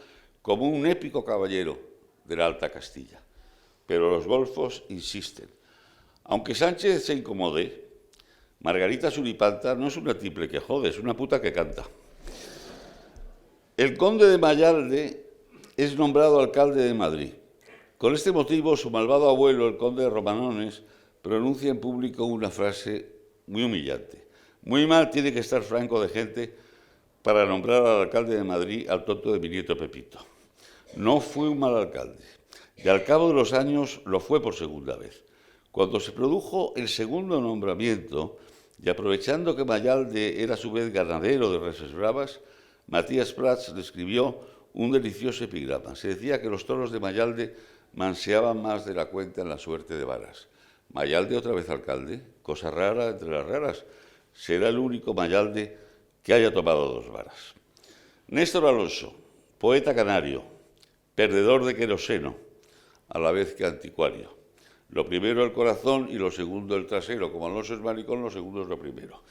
como un épico caballero de la Alta Castilla. Pero los golfos insisten. Aunque Sánchez se incomode, Margarita Suripanta no es una tiple que jode, es una puta que canta. El conde de Mayalde es nombrado alcalde de Madrid. Con este motivo, su malvado abuelo, el conde de Romanones, pronuncia en público una frase muy humillante. Muy mal tiene que estar Franco de gente para nombrar al alcalde de Madrid al tonto de mi nieto Pepito. No fue un mal alcalde, y al cabo de los años lo fue por segunda vez. Cuando se produjo el segundo nombramiento, y aprovechando que Mayalde era a su vez ganadero de reses bravas, Matías Prats le escribió un delicioso epigrama. Se decía que los toros de Mayalde manseaban más de la cuenta en la suerte de varas. Mayalde otra vez alcalde, cosa rara entre las raras, será el único Mayalde que haya tomado 2 varas. Néstor Alonso, poeta canario, perdedor de queroseno, a la vez que anticuario. Lo primero el corazón y lo segundo el trasero. Como Alonso es maricón, lo segundo es lo primero.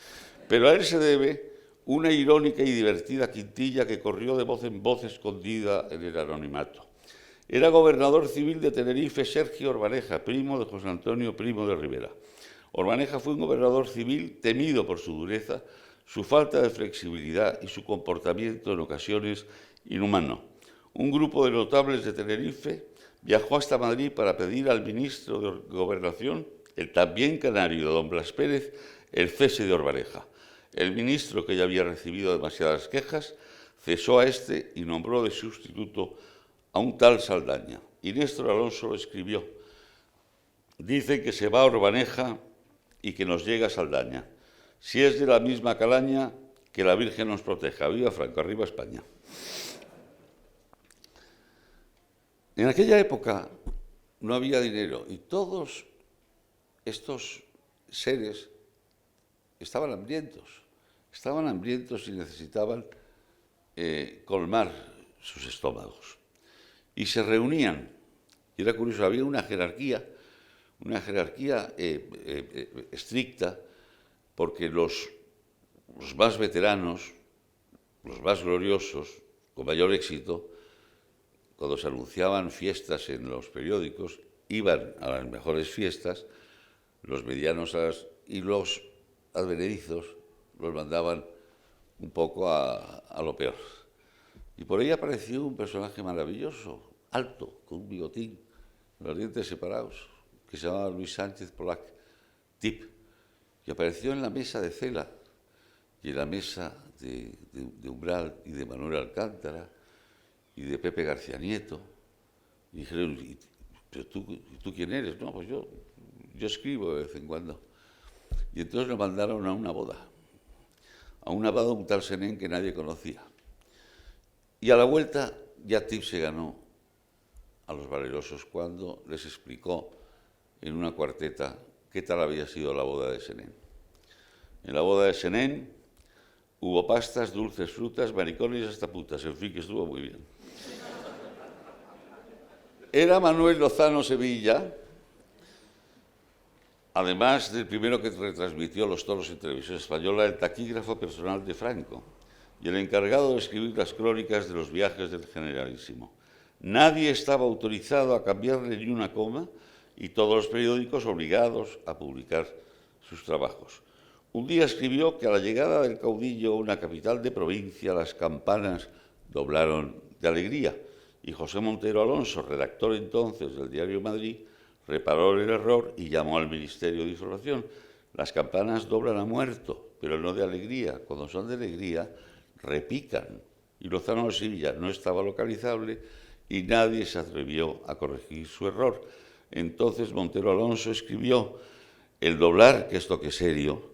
Pero a él se debe una irónica y divertida quintilla que corrió de voz en voz escondida en el anonimato. Era gobernador civil de Tenerife Sergio Orbaneja, primo de José Antonio Primo de Rivera. Orbaneja fue un gobernador civil temido por su dureza, su falta de flexibilidad y su comportamiento en ocasiones inhumano. Un grupo de notables de Tenerife viajó hasta Madrid para pedir al ministro de Gobernación, el también canario don Blas Pérez, el cese de Orbaneja. El ministro, que ya había recibido demasiadas quejas, cesó a este y nombró de sustituto a un tal Saldaña. Y Néstor Alonso lo escribió. Dice que se va Orbaneja y que nos llega Saldaña. Si es de la misma calaña, que la Virgen nos proteja. Viva Franco, arriba España. En aquella época no había dinero y todos estos seres estaban hambrientos y necesitaban colmar sus estómagos. Y se reunían, y era curioso, había una jerarquía estricta, porque los más veteranos, los más gloriosos, con mayor éxito, cuando se anunciaban fiestas en los periódicos, iban a las mejores fiestas, los medianos y los advenedizos los mandaban un poco a lo peor. Y por ahí apareció un personaje maravilloso, alto, con un bigotín, con los dientes separados, que se llamaba Luis Sánchez Polac, Tip, y apareció en la mesa de Cela y en la mesa de Umbral y de Manuel Alcántara y de Pepe García Nieto. Y dijeron, ¿pero tú quién eres? No, pues yo escribo de vez en cuando. Y entonces nos mandaron a una boda un tal Senén que nadie conocía. Y a la vuelta ya Tip se ganó a los valerosos cuando les explicó en una cuarteta qué tal había sido la boda de Senén. En la boda de Senén hubo pastas, dulces, frutas, maricones y hasta putas. En fin, que estuvo muy bien. Era Manuel Lozano Sevilla, además del primero que retransmitió los toros en televisión española, el taquígrafo personal de Franco y el encargado de escribir las crónicas de los viajes del Generalísimo. Nadie estaba autorizado a cambiarle ni una coma y todos los periódicos obligados a publicar sus trabajos. Un día escribió que a la llegada del caudillo a una capital de provincia las campanas doblaron de alegría y José Montero Alonso, redactor entonces del diario Madrid, reparó el error y llamó al Ministerio de Información. Las campanas doblan a muerto, pero no de alegría. Cuando son de alegría, repican. Y Lozano Sevilla no estaba localizable y nadie se atrevió a corregir su error. Entonces Montero Alonso escribió: el doblar, que es toque serio,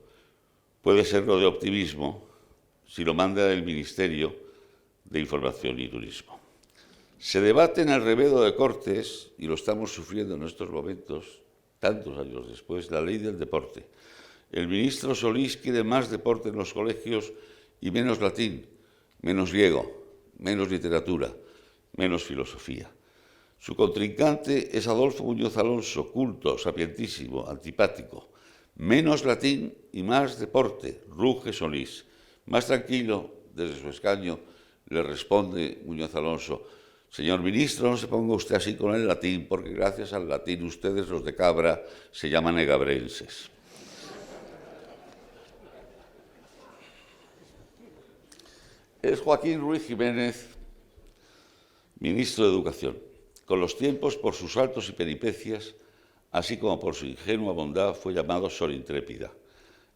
puede serlo de optimismo si lo manda el Ministerio de Información y Turismo. Se debate en el Revedo de Cortes, y lo estamos sufriendo en estos momentos, tantos años después, la ley del deporte. El ministro Solís quiere más deporte en los colegios y menos latín, menos griego, menos literatura, menos filosofía. Su contrincante es Adolfo Muñoz Alonso, culto, sapientísimo, antipático. Menos latín y más deporte, ruge Solís. Más tranquilo, desde su escaño, le responde Muñoz Alonso: señor ministro, no se ponga usted así con el latín, porque gracias al latín ustedes, los de Cabra, se llaman egabrenses. Es Joaquín Ruiz Jiménez, ministro de Educación. Con los tiempos, por sus saltos y peripecias, así como por su ingenua bondad, fue llamado Sol Intrépida.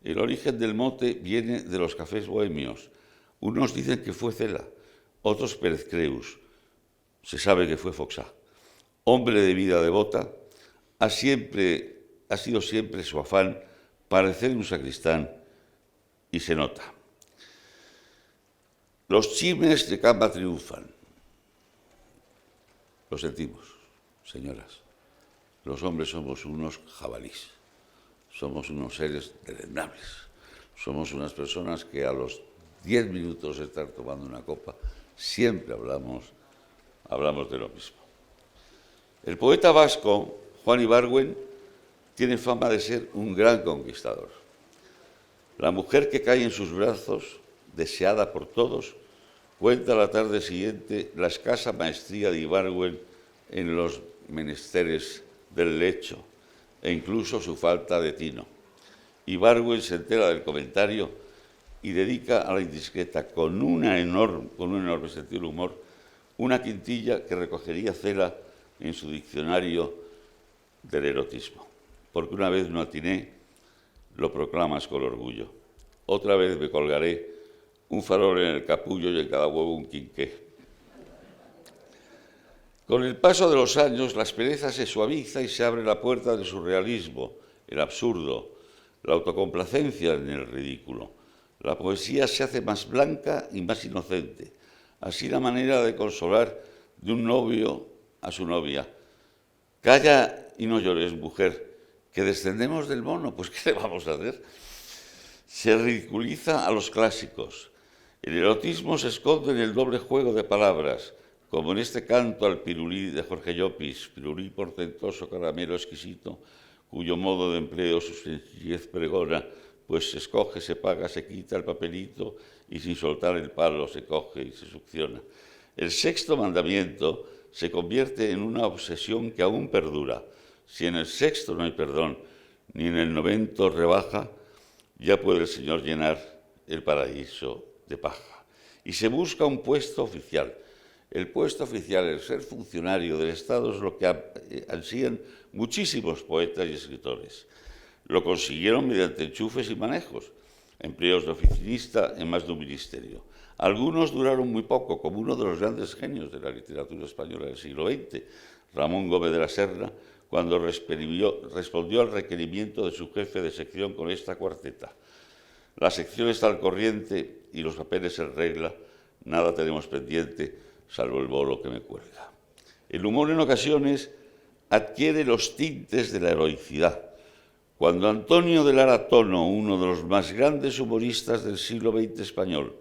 El origen del mote viene de los cafés bohemios. Unos dicen que fue Cela, otros Pérez Creus. Se sabe que fue Foxá. Hombre de vida devota, ha sido siempre su afán parecer un sacristán, y se nota. Los chimes de Camba triunfan. Lo sentimos, señoras. Los hombres somos unos jabalís. Somos unos seres deleznables. Somos unas personas que a los 10 minutos de estar tomando una copa siempre hablamos de lo mismo. El poeta vasco Juan Ibargüen tiene fama de ser un gran conquistador. La mujer que cae en sus brazos, deseada por todos, cuenta la tarde siguiente la escasa maestría de Ibargüen en los menesteres del lecho e incluso su falta de tino. Ibargüen se entera del comentario y dedica a la indiscreta, con un enorme sentido del humor, una quintilla que recogería Cela en su diccionario del erotismo. Porque una vez no atiné, lo proclamas con orgullo. Otra vez me colgaré un farol en el capullo y en cada huevo un quinqué. Con el paso de los años, la aspereza se suaviza y se abre la puerta del surrealismo, el absurdo, la autocomplacencia en el ridículo. La poesía se hace más blanca y más inocente. Así la manera de consolar de un novio a su novia. Calla y no llores, mujer, que descendemos del mono, pues ¿qué le vamos a hacer? Se ridiculiza a los clásicos. El erotismo se esconde en el doble juego de palabras, como en este canto al pirulí de Jorge Llopis, pirulí portentoso, caramelo exquisito, cuyo modo de empleo su sencillez pregona, pues se escoge, se paga, se quita el papelito y sin soltar el palo se coge y se succiona. El sexto mandamiento se convierte en una obsesión que aún perdura. Si en el sexto no hay perdón, ni en el novento rebaja, ya puede el Señor llenar el paraíso de paja. Y se busca un puesto oficial. El puesto oficial, el ser funcionario del Estado, es lo que ansían muchísimos poetas y escritores. Lo consiguieron mediante enchufes y manejos, empleos de oficinista en más de un ministerio. Algunos duraron muy poco, como uno de los grandes genios de la literatura española del siglo XX, Ramón Gómez de la Serna, cuando respondió al requerimiento de su jefe de sección con esta cuarteta: la sección está al corriente y los papeles en regla, nada tenemos pendiente, salvo el bolo que me cuelga. El humor en ocasiones adquiere los tintes de la heroicidad. Cuando Antonio de Lara Tono, uno de los más grandes humoristas del siglo XX español,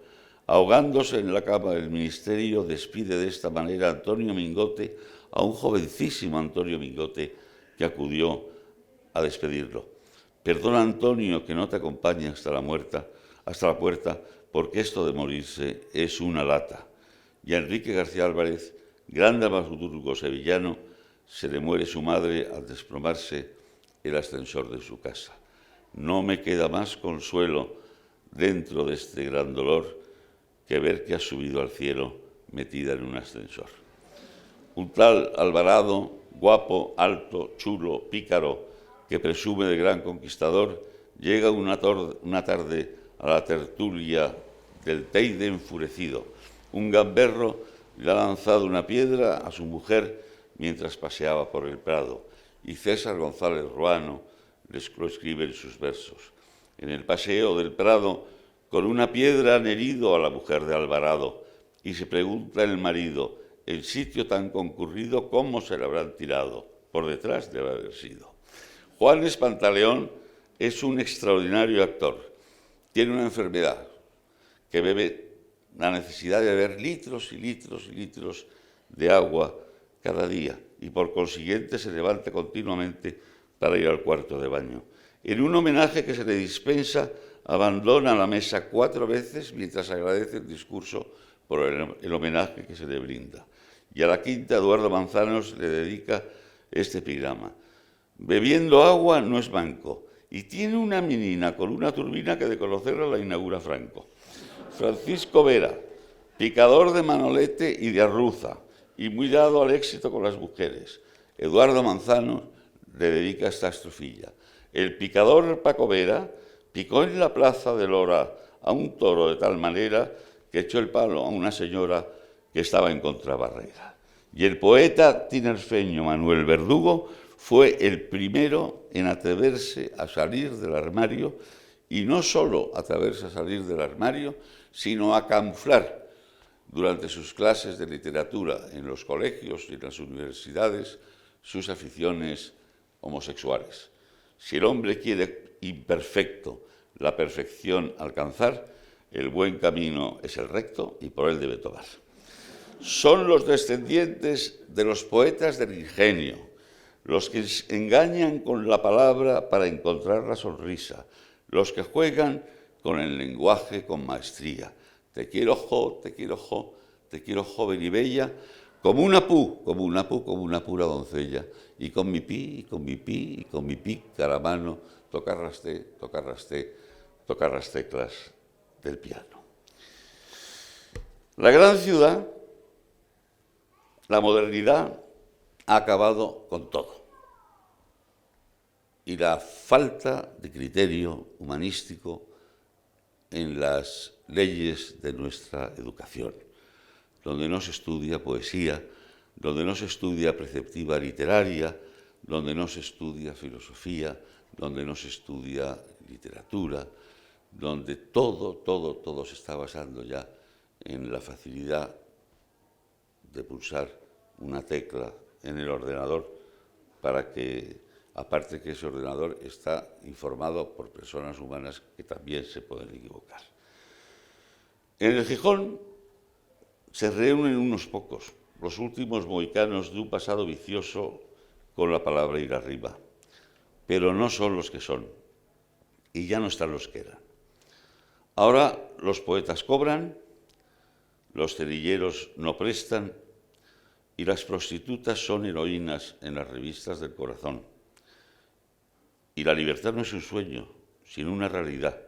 ahogándose en la cama del ministerio, despide de esta manera a Antonio Mingote, a un jovencísimo Antonio Mingote que acudió a despedirlo: perdona, Antonio, que no te acompañe hasta la puerta, porque esto de morirse es una lata. Y a Enrique García Álvarez, gran dramaturgo sevillano, se le muere su madre al desplomarse el ascensor de su casa. No me queda más consuelo dentro de este gran dolor que ver que has subido al cielo metida en un ascensor. Un tal Alvarado, guapo, alto, chulo, pícaro, que presume de gran conquistador, llega una tarde a la tertulia del Teide enfurecido. Un gamberro le ha lanzado una piedra a su mujer mientras paseaba por el Prado, y César González Ruano lo escribe en sus versos. En el paseo del Prado, con una piedra han herido a la mujer de Alvarado, y se pregunta el marido: el sitio tan concurrido, ¿cómo se le habrán tirado? Por detrás debe haber sido. Juan Espantaleón es un extraordinario actor. Tiene una enfermedad, que bebe la necesidad de beber litros y litros y litros de agua cada día, y por consiguiente se levanta continuamente para ir al cuarto de baño. En un homenaje que se le dispensa, abandona la mesa 4 veces mientras agradece el discurso por el homenaje que se le brinda. Y a la quinta, Eduardo Manzanos le dedica este epigrama: bebiendo agua no es manco, y tiene una menina con una turbina que de conocerla la inaugura Franco. Francisco Vera, picador de manolete y de arruza, y muy dado al éxito con las mujeres. Eduardo Manzanos le dedica esta estrofilla: el picador Paco Vera picó en la plaza de Lora a un toro de tal manera que echó el palo a una señora que estaba en contrabarrera. Y el poeta tinerfeño Manuel Verdugo fue el primero en atreverse a salir del armario, y no solo atreverse a salir del armario, sino a camuflar durante sus clases de literatura en los colegios y en las universidades sus aficiones homosexuales. Si el hombre quiere imperfecto la perfección alcanzar, el buen camino es el recto y por él debe tomar. Son los descendientes de los poetas del ingenio, los que engañan con la palabra para encontrar la sonrisa, los que juegan con el lenguaje con maestría. Te quiero, jo, te quiero, jo, te quiero joven y bella, como una pura doncella, y con mi pi, y con mi pi, y con mi pícara mano, tocar las teclas del piano. La gran ciudad, la modernidad, ha acabado con todo. Y la falta de criterio humanístico en las leyes de nuestra educación, donde no se estudia poesía, donde no se estudia preceptiva literaria, donde no se estudia filosofía, donde no se estudia literatura, donde todo se está basando ya en la facilidad de pulsar una tecla en el ordenador, para que, aparte que ese ordenador está informado por personas humanas que también se pueden equivocar. En el Gijón se reúnen unos pocos, los últimos mohicanos de un pasado vicioso con la palabra ir arriba, pero no son los que son, y ya no están los que eran. Ahora los poetas cobran, los cerilleros no prestan, y las prostitutas son heroínas en las revistas del corazón. Y la libertad no es un sueño, sino una realidad.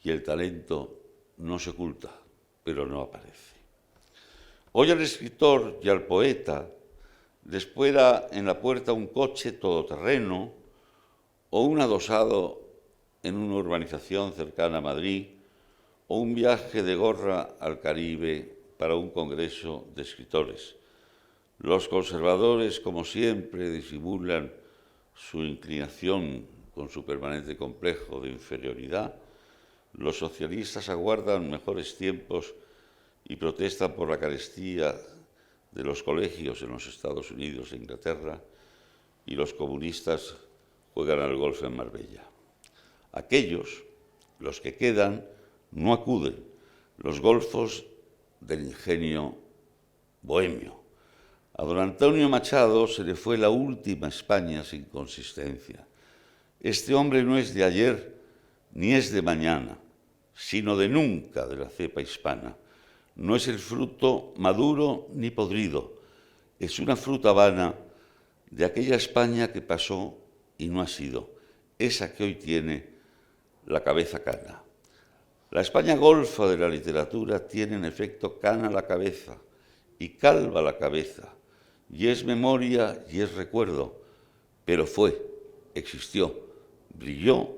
Y el talento no se oculta, pero no aparece. Hoy al escritor y al poeta les espera en la puerta un coche todoterreno o un adosado en una urbanización cercana a Madrid, o un viaje de gorra al Caribe para un congreso de escritores. Los conservadores, como siempre, disimulan su inclinación con su permanente complejo de inferioridad. Los socialistas aguardan mejores tiempos y protestan por la carestía de los colegios en los Estados Unidos e Inglaterra, y los comunistas juegan al golf en Marbella. Aquellos, los que quedan, no acuden. Los golfos del ingenio bohemio. A don Antonio Machado se le fue la última España sin consistencia. Este hombre no es de ayer ni es de mañana, sino de nunca de la cepa hispana. No es el fruto maduro ni podrido, es una fruta vana de aquella España que pasó y no ha sido, esa que hoy tiene la cabeza cana. La España golfa de la literatura tiene en efecto cana la cabeza y calva la cabeza, y es memoria y es recuerdo, pero fue, existió, brilló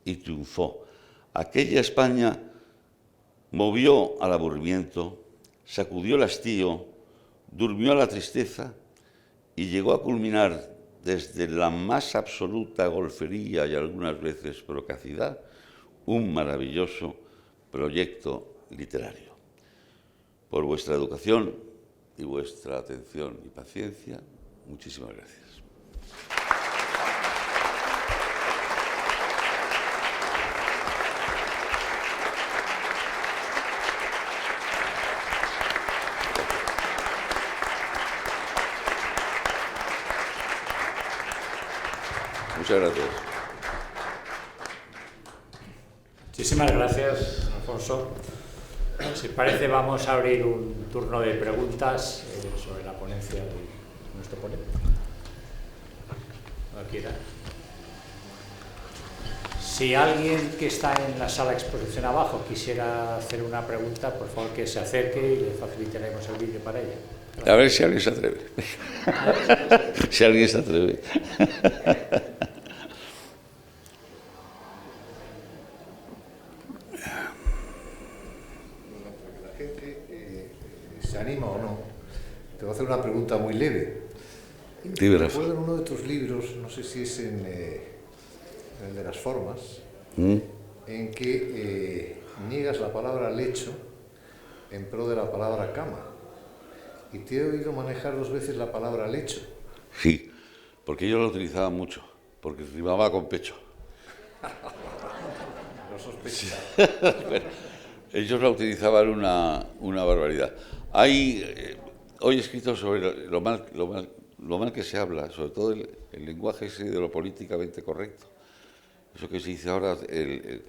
y triunfó. Aquella España movió al aburrimiento, sacudió el hastío, durmió a la tristeza y llegó a culminar desde la más absoluta golfería y algunas veces procacidad un maravilloso proyecto literario. Por vuestra educación y vuestra atención y paciencia, muchísimas gracias. Muchas gracias. Muchísimas gracias, Alfonso. Si parece, vamos a abrir un turno de preguntas sobre la ponencia de nuestro ponente. Cualquiera. Si alguien que está en la sala de exposición abajo quisiera hacer una pregunta, por favor que se acerque y le facilitaremos el vídeo para ella. A ver si alguien se atreve. Si alguien se atreve. ¿Se anima o no? Te voy a hacer una pregunta muy leve. Recuerdo en uno de tus libros, no sé si es en el de las formas, en que niegas la palabra lecho en pro de la palabra cama. Y te he oído manejar 2 veces la palabra lecho. Sí, porque yo la utilizaba mucho, porque rimaba con pecho. No sospechaba. Bueno, ellos la utilizaban una barbaridad. Hoy he escrito sobre lo mal que se habla, sobre todo el lenguaje ese de lo políticamente correcto. Eso que se dice ahora, el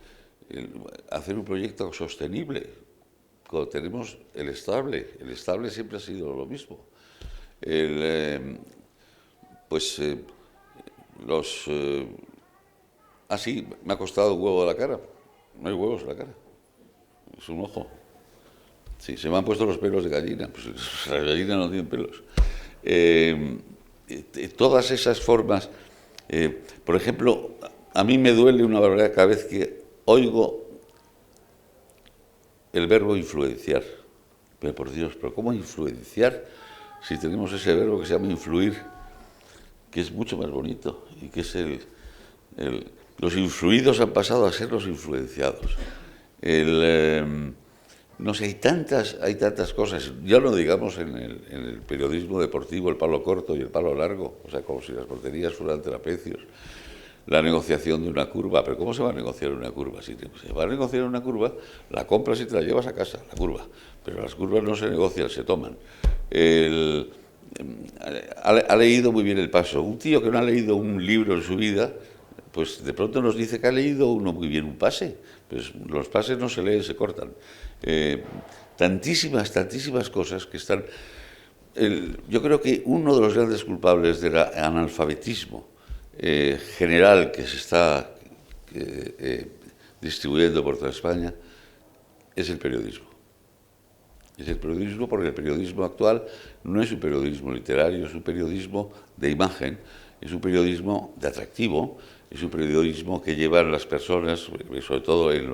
hacer un proyecto sostenible. Cuando tenemos el estable siempre ha sido lo mismo. Sí, me ha costado un huevo de la cara. No hay huevos en la cara. Es un ojo. Sí, se me han puesto los pelos de gallina. Pues las gallinas no tienen pelos. Todas esas formas. Por ejemplo, a mí me duele una barbaridad cada vez que oigo el verbo influenciar. Pero por Dios, ¿pero cómo influenciar si tenemos ese verbo que se llama influir, que es mucho más bonito y que es los influidos han pasado a ser los influenciados. No sé, hay tantas cosas. Ya no digamos en el periodismo deportivo el palo corto y el palo largo, o sea, como si las porterías fueran trapecios. La negociación de una curva, pero ¿cómo se va a negociar una curva? Si se va a negociar una curva, la compras y te la llevas a casa, la curva. Pero las curvas no se negocian, se toman. Ha leído muy bien el paso. Un tío que no ha leído un libro en su vida, pues de pronto nos dice que ha leído uno muy bien un pase. Pues los pases no se leen, se cortan. Tantísimas cosas que están... yo creo que uno de los grandes culpables del analfabetismo general que se está distribuyendo por toda España es el periodismo. Es el periodismo porque el periodismo actual no es un periodismo literario, es un periodismo de imagen, es un periodismo de atractivo, es un periodismo que llevan las personas, sobre todo en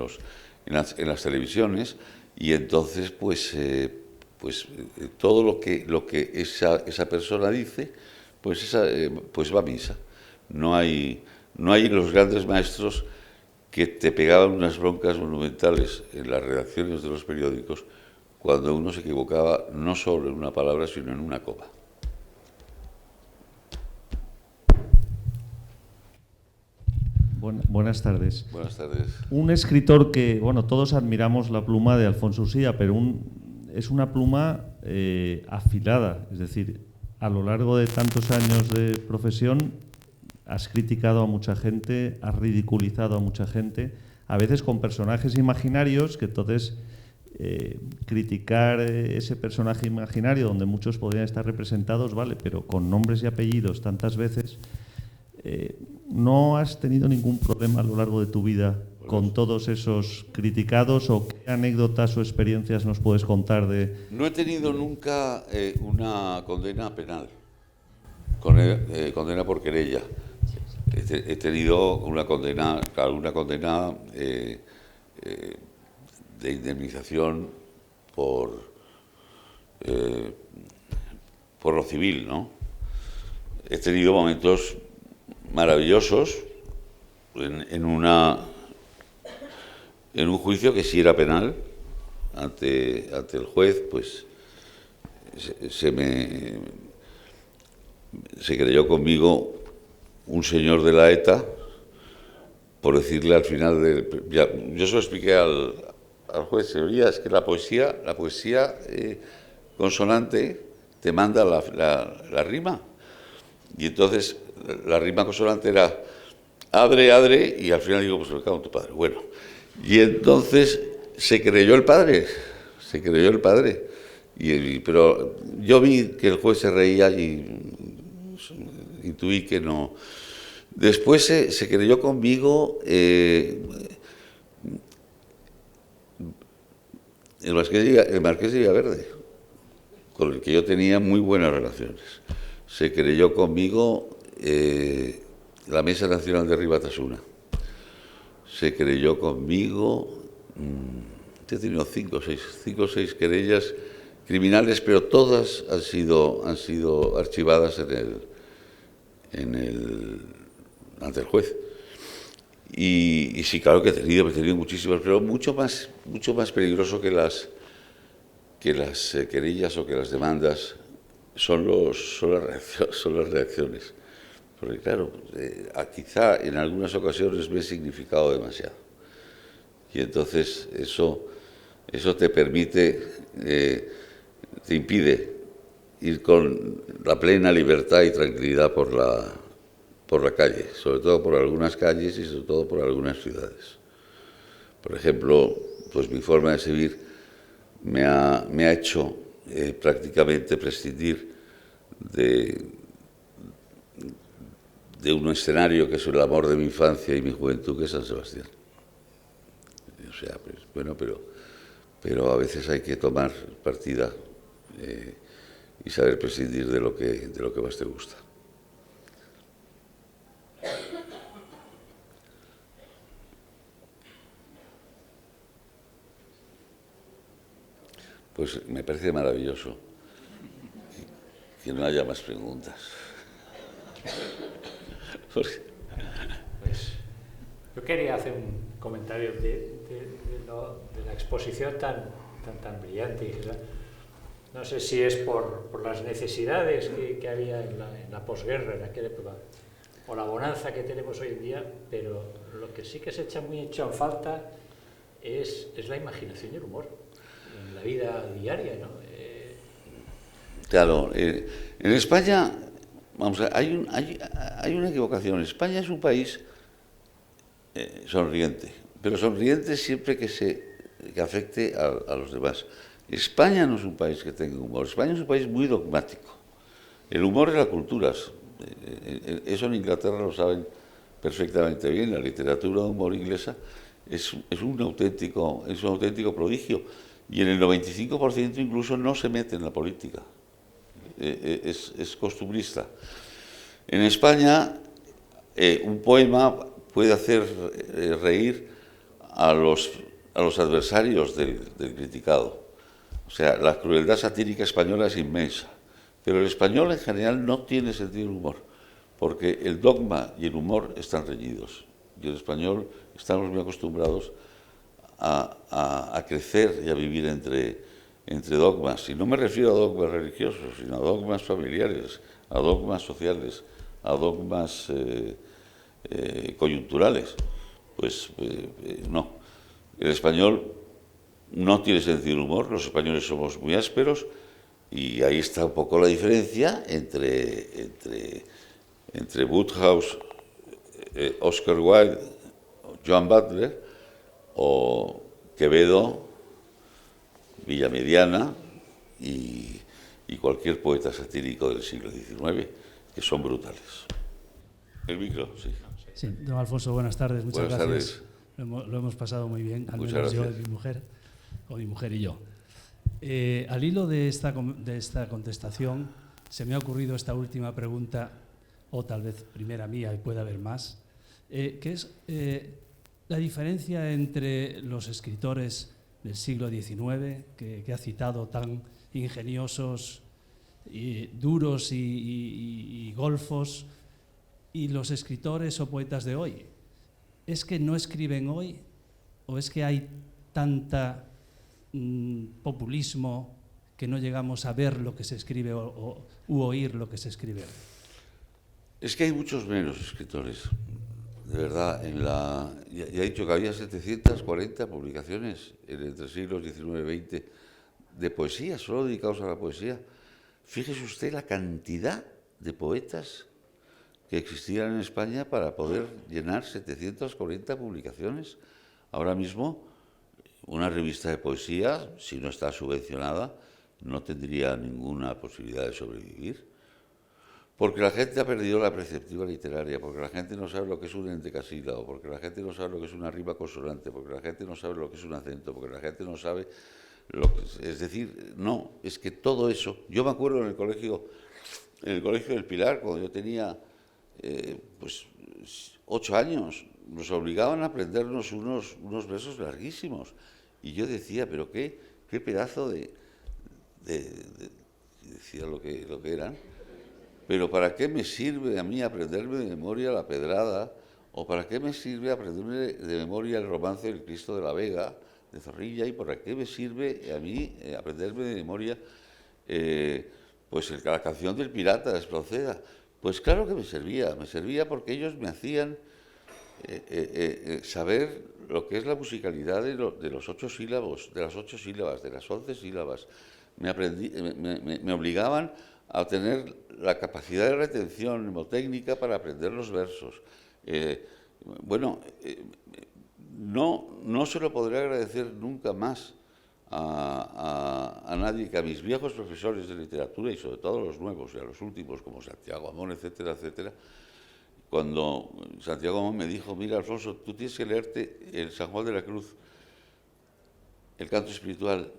en las televisiones, y entonces todo lo que esa persona dice, pues va a misa. No hay los grandes maestros que te pegaban unas broncas monumentales en las redacciones de los periódicos cuando uno se equivocaba no solo en una palabra, sino en una coma. Buenas tardes. Buenas tardes. Un escritor que, bueno, todos admiramos la pluma de Alfonso Usía, pero es una pluma afilada, es decir, a lo largo de tantos años de profesión has criticado a mucha gente, has ridiculizado a mucha gente, a veces con personajes imaginarios, que entonces criticar ese personaje imaginario donde muchos podrían estar representados, vale, pero con nombres y apellidos tantas veces, ¿no has tenido ningún problema a lo largo de tu vida con todos esos criticados, o qué anécdotas o experiencias nos puedes contar de...? No he tenido nunca una condena penal, condena por querella. He tenido una condena de indemnización por lo civil, ¿no? He tenido momentos maravillosos en un juicio que sí era penal ante el juez, pues se creyó conmigo un señor de la ETA por decirle al final yo se lo expliqué al juez: señoría, es que la poesía consonante te manda la rima, y entonces la rima consonante era adre, y al final digo, pues me cago en tu padre. Bueno, y entonces se creyó el padre, pero yo vi que el juez se reía y intuí que no. Después se creyó conmigo el marqués de Villaverde, con el que yo tenía muy buenas relaciones. Se creyó conmigo la Mesa Nacional de Ribatasuna. Se creyó conmigo, he tenido 5 o 6 querellas criminales, pero todas han sido archivadas ante el juez. Y sí, claro que he tenido muchísimas, pero mucho más peligroso que las querellas o que las demandas son las reacciones. Porque claro, quizá en algunas ocasiones me he significado demasiado. Y entonces eso te permite, te impide ir con la plena libertad y tranquilidad por la calle, sobre todo por algunas calles y sobre todo por algunas ciudades. Por ejemplo, pues mi forma de seguir me ha hecho prácticamente prescindir de un escenario que es el amor de mi infancia y mi juventud, que es San Sebastián. O sea, pues, bueno, pero a veces hay que tomar partida y saber prescindir de lo que más te gusta. Pues me parece maravilloso que no haya más preguntas. Pues yo quería hacer un comentario de la exposición tan brillante. No sé si es por las necesidades que había en la posguerra, en aquella época, o la bonanza que tenemos hoy en día, pero lo que sí que se echa mucho en falta es la imaginación y el humor en la vida diaria, ¿no? Claro, en España, vamos a ver, hay una equivocación. España es un país sonriente, pero sonriente siempre que afecte a los demás. España no es un país que tenga humor. España es un país muy dogmático. El humor es la cultura. Eso en Inglaterra lo saben perfectamente bien. La literatura de humor inglesa es un auténtico prodigio. Y en el 95% incluso no se mete en la política. Es costumbrista. En España, un poema puede hacer reír a los a los adversarios del criticado. O sea, la crueldad satírica española es inmensa, pero el español en general no tiene sentido del humor, porque el dogma y el humor están reñidos. Y el español estamos muy acostumbrados a crecer y a vivir entre dogmas. Y no me refiero a dogmas religiosos, sino a dogmas familiares, a dogmas sociales, a dogmas coyunturales. Pues no. El español no tiene sentido del humor, los españoles somos muy ásperos, y ahí está un poco la diferencia entre Wodehouse, Oscar Wilde, Joan Butler, o Quevedo, Villamediana y cualquier poeta satírico del siglo XIX, que son brutales. El micro, sí. Sí, don Alfonso, buenas tardes, muchas Buenas gracias. tardes. Lo hemos pasado muy bien, al Muchas menos yo gracias. y mi mujer y yo. Al hilo de esta contestación, se me ha ocurrido esta última pregunta, o tal vez primera mía y puede haber más, que es la diferencia entre los escritores del siglo XIX, que ha citado, tan ingeniosos, y duros y golfos, y los escritores o poetas de hoy. ¿Es que no escriben hoy o es que hay tanta populismo que no llegamos a ver lo que se escribe u oír lo que se escribe? Es que hay muchos menos escritores, de verdad. Ya he dicho que había 740 publicaciones entre siglos XIX y XX de poesía, solo dedicados a la poesía. Fíjese usted la cantidad de poetas que existían en España para poder llenar 740 publicaciones. Ahora mismo, una revista de poesía, si no está subvencionada, no tendría ninguna posibilidad de sobrevivir. Porque la gente ha perdido la perceptiva literaria, porque la gente no sabe lo que es un endecasílabo, porque la gente no sabe lo que es una rima consonante, porque la gente no sabe lo que es un acento, porque la gente no sabe lo que es decir, no, es que todo eso. Yo me acuerdo en el colegio del Pilar, cuando yo tenía 8 años, nos obligaban a aprendernos unos versos larguísimos. Y yo decía, pero qué pedazo decía lo que eran. Pero ¿para qué me sirve a mí aprenderme de memoria la Pedrada? ¿O para qué me sirve aprenderme de memoria el romance del Cristo de la Vega, de Zorrilla? ¿Y para qué me sirve a mí aprenderme de memoria la canción del pirata de Espronceda? Pues claro que me servía porque ellos me hacían saber lo que es la musicalidad de los 8 sílabos, de las 8 sílabas, de las 11 sílabas. Me obligaban a tener la capacidad de retención mnemotécnica para aprender los versos. No se lo podré agradecer nunca más a nadie que a mis viejos profesores de literatura, y sobre todo a los nuevos y a los últimos, como Santiago Amón, etcétera, etcétera. Cuando Santiago Amón me dijo, mira, Alfonso, tú tienes que leerte el San Juan de la Cruz, el canto espiritual,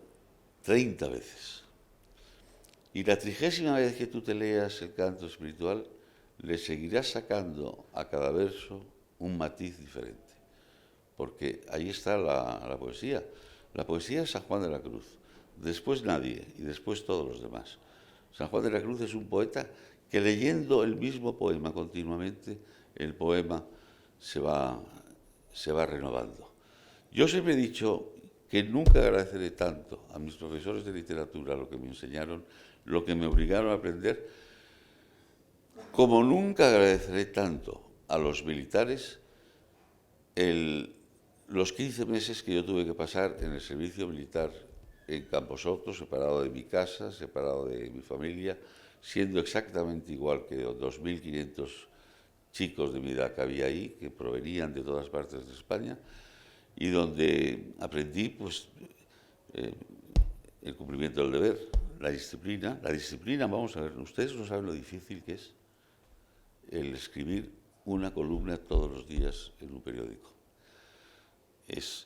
30 veces. Y la 30ª vez que tú te leas el canto espiritual, le seguirás sacando a cada verso un matiz diferente. Porque ahí está la poesía. La poesía es San Juan de la Cruz, después nadie y después todos los demás. San Juan de la Cruz es un poeta que leyendo el mismo poema continuamente, el poema se va renovando. Yo siempre he dicho que nunca agradeceré tanto a mis profesores de literatura lo que me enseñaron, lo que me obligaron a aprender, como nunca agradeceré tanto a los militares los 15 meses que yo tuve que pasar en el servicio militar en Camposoto, separado de mi casa, separado de mi familia, siendo exactamente igual que 2.500 chicos de mi edad que había ahí, que provenían de todas partes de España, y donde aprendí el cumplimiento del deber, la disciplina. La disciplina, vamos a ver, ustedes no saben lo difícil que es el escribir una columna todos los días en un periódico. Es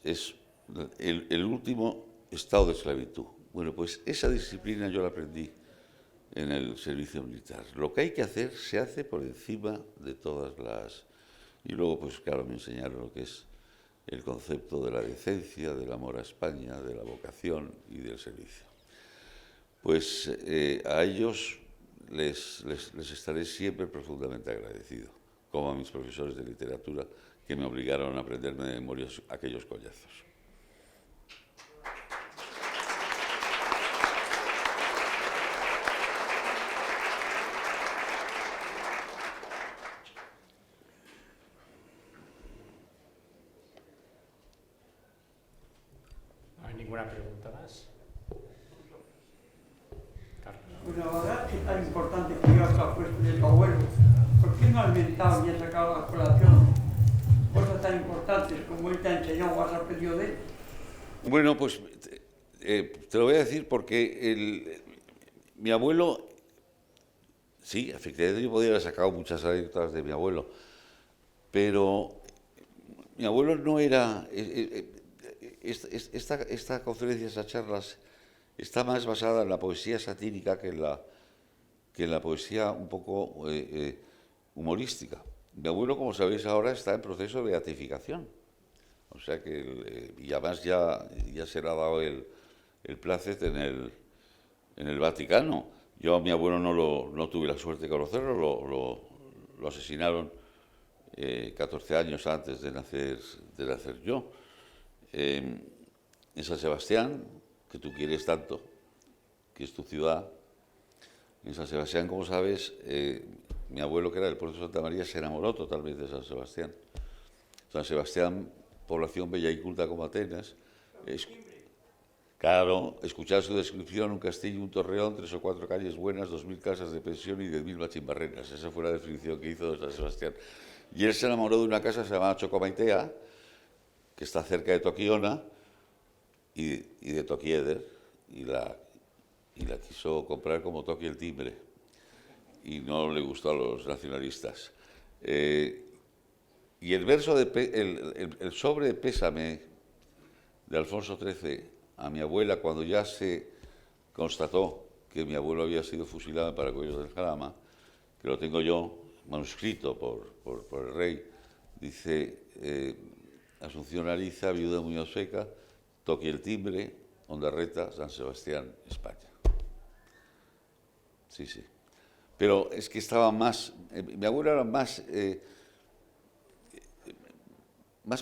el último estado de esclavitud. Bueno, pues esa disciplina yo la aprendí en el servicio militar. Lo que hay que hacer se hace por encima de todas las... Y luego, pues claro, me enseñaron lo que es el concepto de la decencia, del amor a España, de la vocación y del servicio. Pues a ellos les estaré siempre profundamente agradecido, como a mis profesores de literatura que me obligaron a aprenderme de memoria aquellos coñazos. ¿No hay ninguna pregunta más? Pues la verdad es tan importante que yo acá puesto de tu abuelo. ¿Por qué no has inventado y has sacado a colación cosas tan importantes como él te ha enseñado o has aprendido de él? Bueno, pues te lo voy a decir porque mi abuelo, sí, efectivamente yo podría haber sacado muchas anécdotas de mi abuelo, pero mi abuelo no era... Esta conferencia, estas charlas, está más basada en la poesía satírica que en la poesía un poco humorística. Mi abuelo, como sabéis ahora, está en proceso de beatificación. O sea que, y además ya se le ha dado el plácet en el Vaticano. Yo a mi abuelo no tuve la suerte de conocerlo, lo asesinaron 14 años antes de nacer yo. En San Sebastián, que tú quieres tanto, que es tu ciudad, en San Sebastián, como sabes, mi abuelo, que era del puerto de Santa María, se enamoró totalmente de San Sebastián. San Sebastián, población bella y culta como Atenas. Claro, escuchar su descripción: un castillo, un torreón, 3 o 4 calles buenas, 2000 casas de pensión y 10.000 machimbarrenas. Esa fue la definición que hizo de San Sebastián. Y él se enamoró de una casa que se llamaba Chocomaitea, que está cerca de Toquiona y de Tokieder, y la quiso comprar como Toqui el timbre, y no le gustó a los nacionalistas. Y el verso el sobre de pésame de Alfonso XIII a mi abuela, cuando ya se constató que mi abuelo había sido fusilado en Paracuellos del Jarama, que lo tengo yo manuscrito por el rey, dice: Asunción Ariza, viuda de Muñoz Seca, Toqui el timbre, Ondarreta, San Sebastián, España. Sí, sí. Pero es que estaba más... mi abuelo era más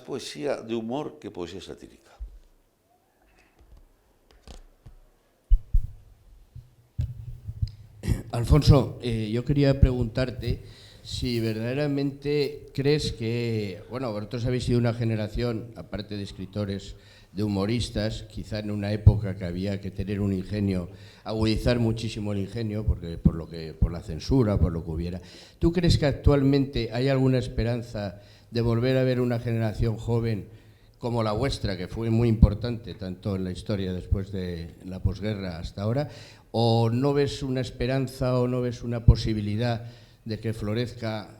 poesía de humor que poesía satírica. Alfonso, yo quería preguntarte si verdaderamente crees que, bueno, vosotros habéis sido una generación, aparte de escritores, de humoristas, quizá en una época que había que tener un ingenio, agudizar muchísimo el ingenio, porque por la censura, por lo que hubiera. ¿Tú crees que actualmente hay alguna esperanza de volver a ver una generación joven como la vuestra, que fue muy importante tanto en la historia después de la posguerra hasta ahora? ¿O no ves una esperanza o no ves una posibilidad de que florezca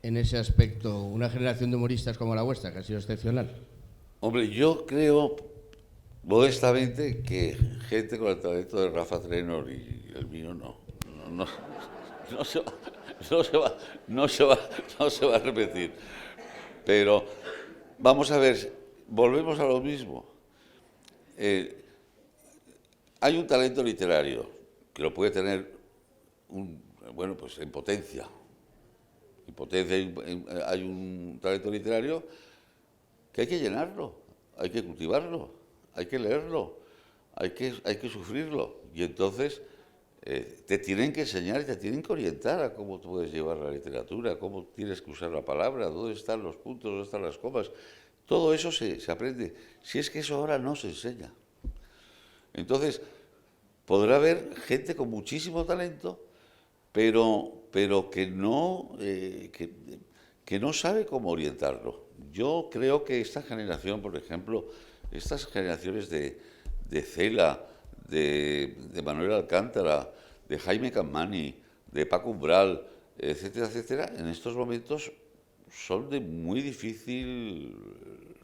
en ese aspecto una generación de humoristas como la vuestra, que ha sido excepcional? Hombre, yo creo modestamente que gente con el talento de Rafa Trenor y el mío no se va a repetir. Pero vamos a ver, volvemos a lo mismo. Hay un talento literario que lo puede tener pues en potencia. En potencia hay un talento literario que hay que llenarlo, hay que cultivarlo, hay que leerlo, hay que sufrirlo. Y entonces te tienen que enseñar y te tienen que orientar a cómo tú puedes llevar la literatura, cómo tienes que usar la palabra, dónde están los puntos, dónde están las comas. Todo eso se aprende. Si es que eso ahora no se enseña. Entonces, podrá haber gente con muchísimo talento, pero que no sabe cómo orientarlo. Yo creo que esta generación, por ejemplo, estas generaciones de Cela, de Manuel Alcántara, de Jaime Campmany, de Paco Umbral, etcétera, etcétera, en estos momentos son de muy difícil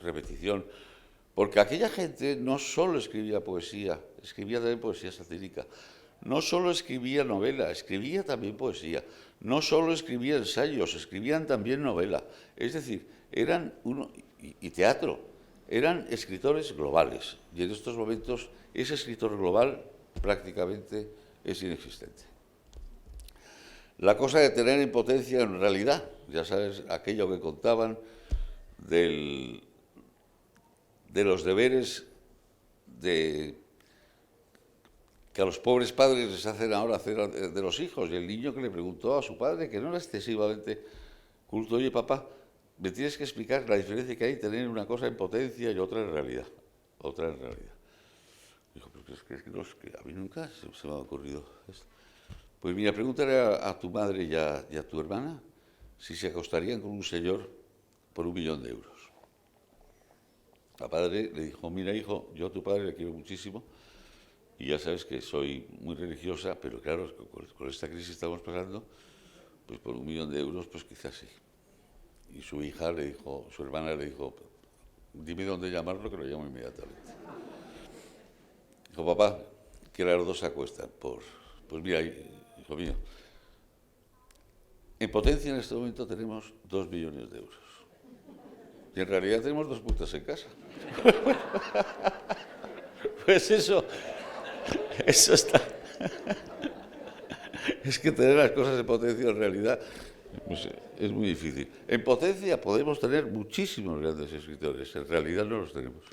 repetición. Porque aquella gente no solo escribía poesía, escribía también poesía satírica. No solo escribía novela, escribía también poesía. No solo escribía ensayos, escribían también novela. Es decir, eran y teatro. Eran escritores globales. Y en estos momentos ese escritor global prácticamente es inexistente. La cosa de tener impotencia en realidad, ya sabes, aquello que contaban de los deberes que a los pobres padres les hacen ahora hacer de los hijos. Y el niño que le preguntó a su padre, que no era excesivamente culto: oye, papá, me tienes que explicar la diferencia que hay tener una cosa en potencia y otra en realidad. Otra en realidad. Dijo, pero es que a mí nunca se me ha ocurrido esto. Pues mira, pregúntale a tu madre y a tu hermana si se acostarían con un señor por 1 millón de euros. La padre le dijo, mira, hijo, yo a tu padre le quiero muchísimo y ya sabes que soy muy religiosa, pero claro, con esta crisis que estamos pasando, pues por 1 millón de euros, pues quizás sí. Y su hija le dijo, su hermana le dijo, dime dónde llamarlo, que lo llamo inmediatamente. Dijo, papá, que las dos se acuestan pues mira, hijo mío, en potencia en este momento tenemos 2 millones de euros. Y en realidad tenemos 2 putas en casa. Pues eso está. Es que tener las cosas en potencia en realidad pues, es muy difícil. En potencia podemos tener muchísimos grandes escritores, en realidad no los tenemos.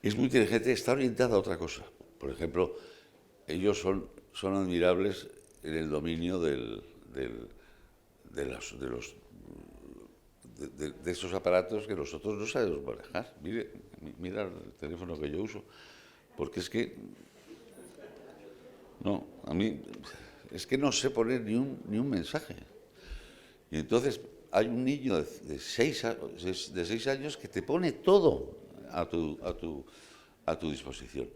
Es muy inteligente, está orientada a otra cosa. Por ejemplo, ellos son admirables en el dominio de esos aparatos que nosotros no sabemos manejar. Mira el teléfono que yo uso, porque es que no, a mí es que no sé poner ni un mensaje. Y entonces hay un niño de 6 años que te pone todo a tu disposición.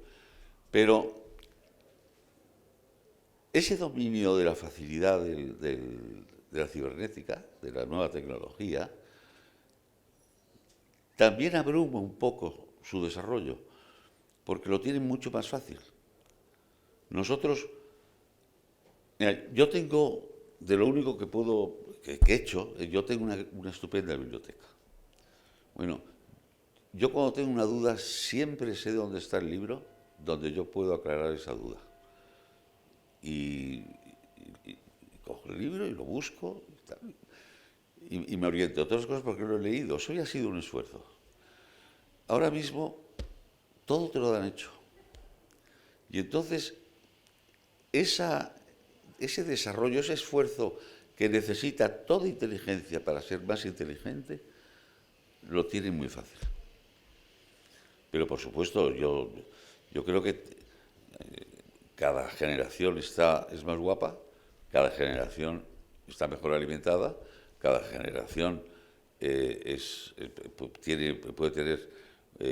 Pero ese dominio de la facilidad de la cibernética, de la nueva tecnología, también abruma un poco su desarrollo, porque lo tienen mucho más fácil. Nosotros, mira, yo tengo, de lo único que he hecho, yo tengo una estupenda biblioteca. Bueno, yo cuando tengo una duda siempre sé dónde está el libro, donde yo puedo aclarar esa duda. Y cojo el libro y lo busco y me oriento. Otras cosas porque lo he leído. Eso ya ha sido un esfuerzo. Ahora mismo todo te lo dan hecho. Y entonces ese desarrollo, ese esfuerzo que necesita toda inteligencia para ser más inteligente, lo tienen muy fácil. Pero, por supuesto, yo creo que cada generación es más guapa, cada generación está mejor alimentada, cada generación puede tener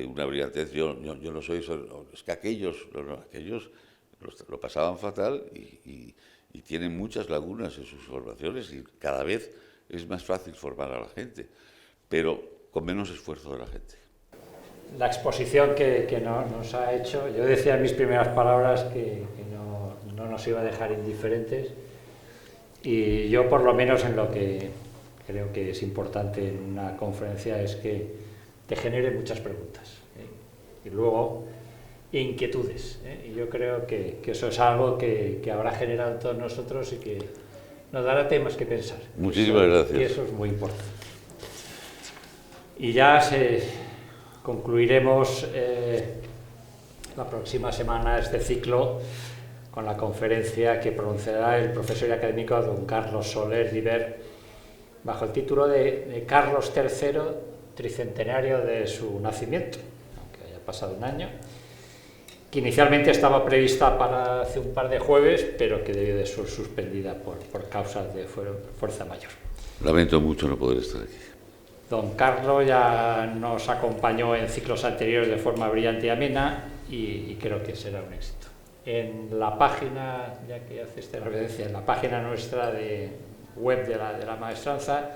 una brillantez. Yo no soy eso, es que aquellos lo pasaban fatal y tienen muchas lagunas en sus formaciones y cada vez es más fácil formar a la gente, pero con menos esfuerzo de la gente. La exposición que nos ha hecho, yo decía en mis primeras palabras que no nos iba a dejar indiferentes, y yo por lo menos en lo que creo que es importante en una conferencia es que te genere muchas preguntas, y luego inquietudes, y yo creo que eso es algo que habrá generado en todos nosotros y que nos dará temas que pensar. Muchísimas gracias. Y eso es muy importante. Y ya concluiremos la próxima semana este ciclo con la conferencia que pronunciará el profesor y académico don Carlos Soler Diver bajo el título de Carlos III, tricentenario de su nacimiento, aunque haya pasado un año, que inicialmente estaba prevista para hace un par de jueves, pero que debió de ser suspendida por causas de fuerza mayor. Lamento mucho no poder estar aquí. Don Carlos ya nos acompañó en ciclos anteriores de forma brillante y amena y creo que será un éxito. En la página, ya que hace esta referencia, en la página nuestra de web de la maestranza,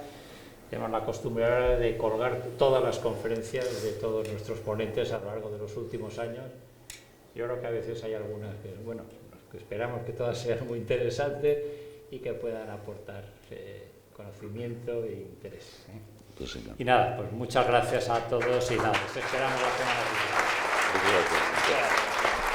tenemos la costumbre ahora de colgar todas las conferencias de todos nuestros ponentes a lo largo de los últimos años. Yo creo que a veces hay algunas que, bueno, que esperamos que todas sean muy interesantes y que puedan aportar conocimiento e interés. Pues, señor. Y nada, pues muchas gracias a todos y nada, les esperamos la semana que viene. Gracias. Gracias.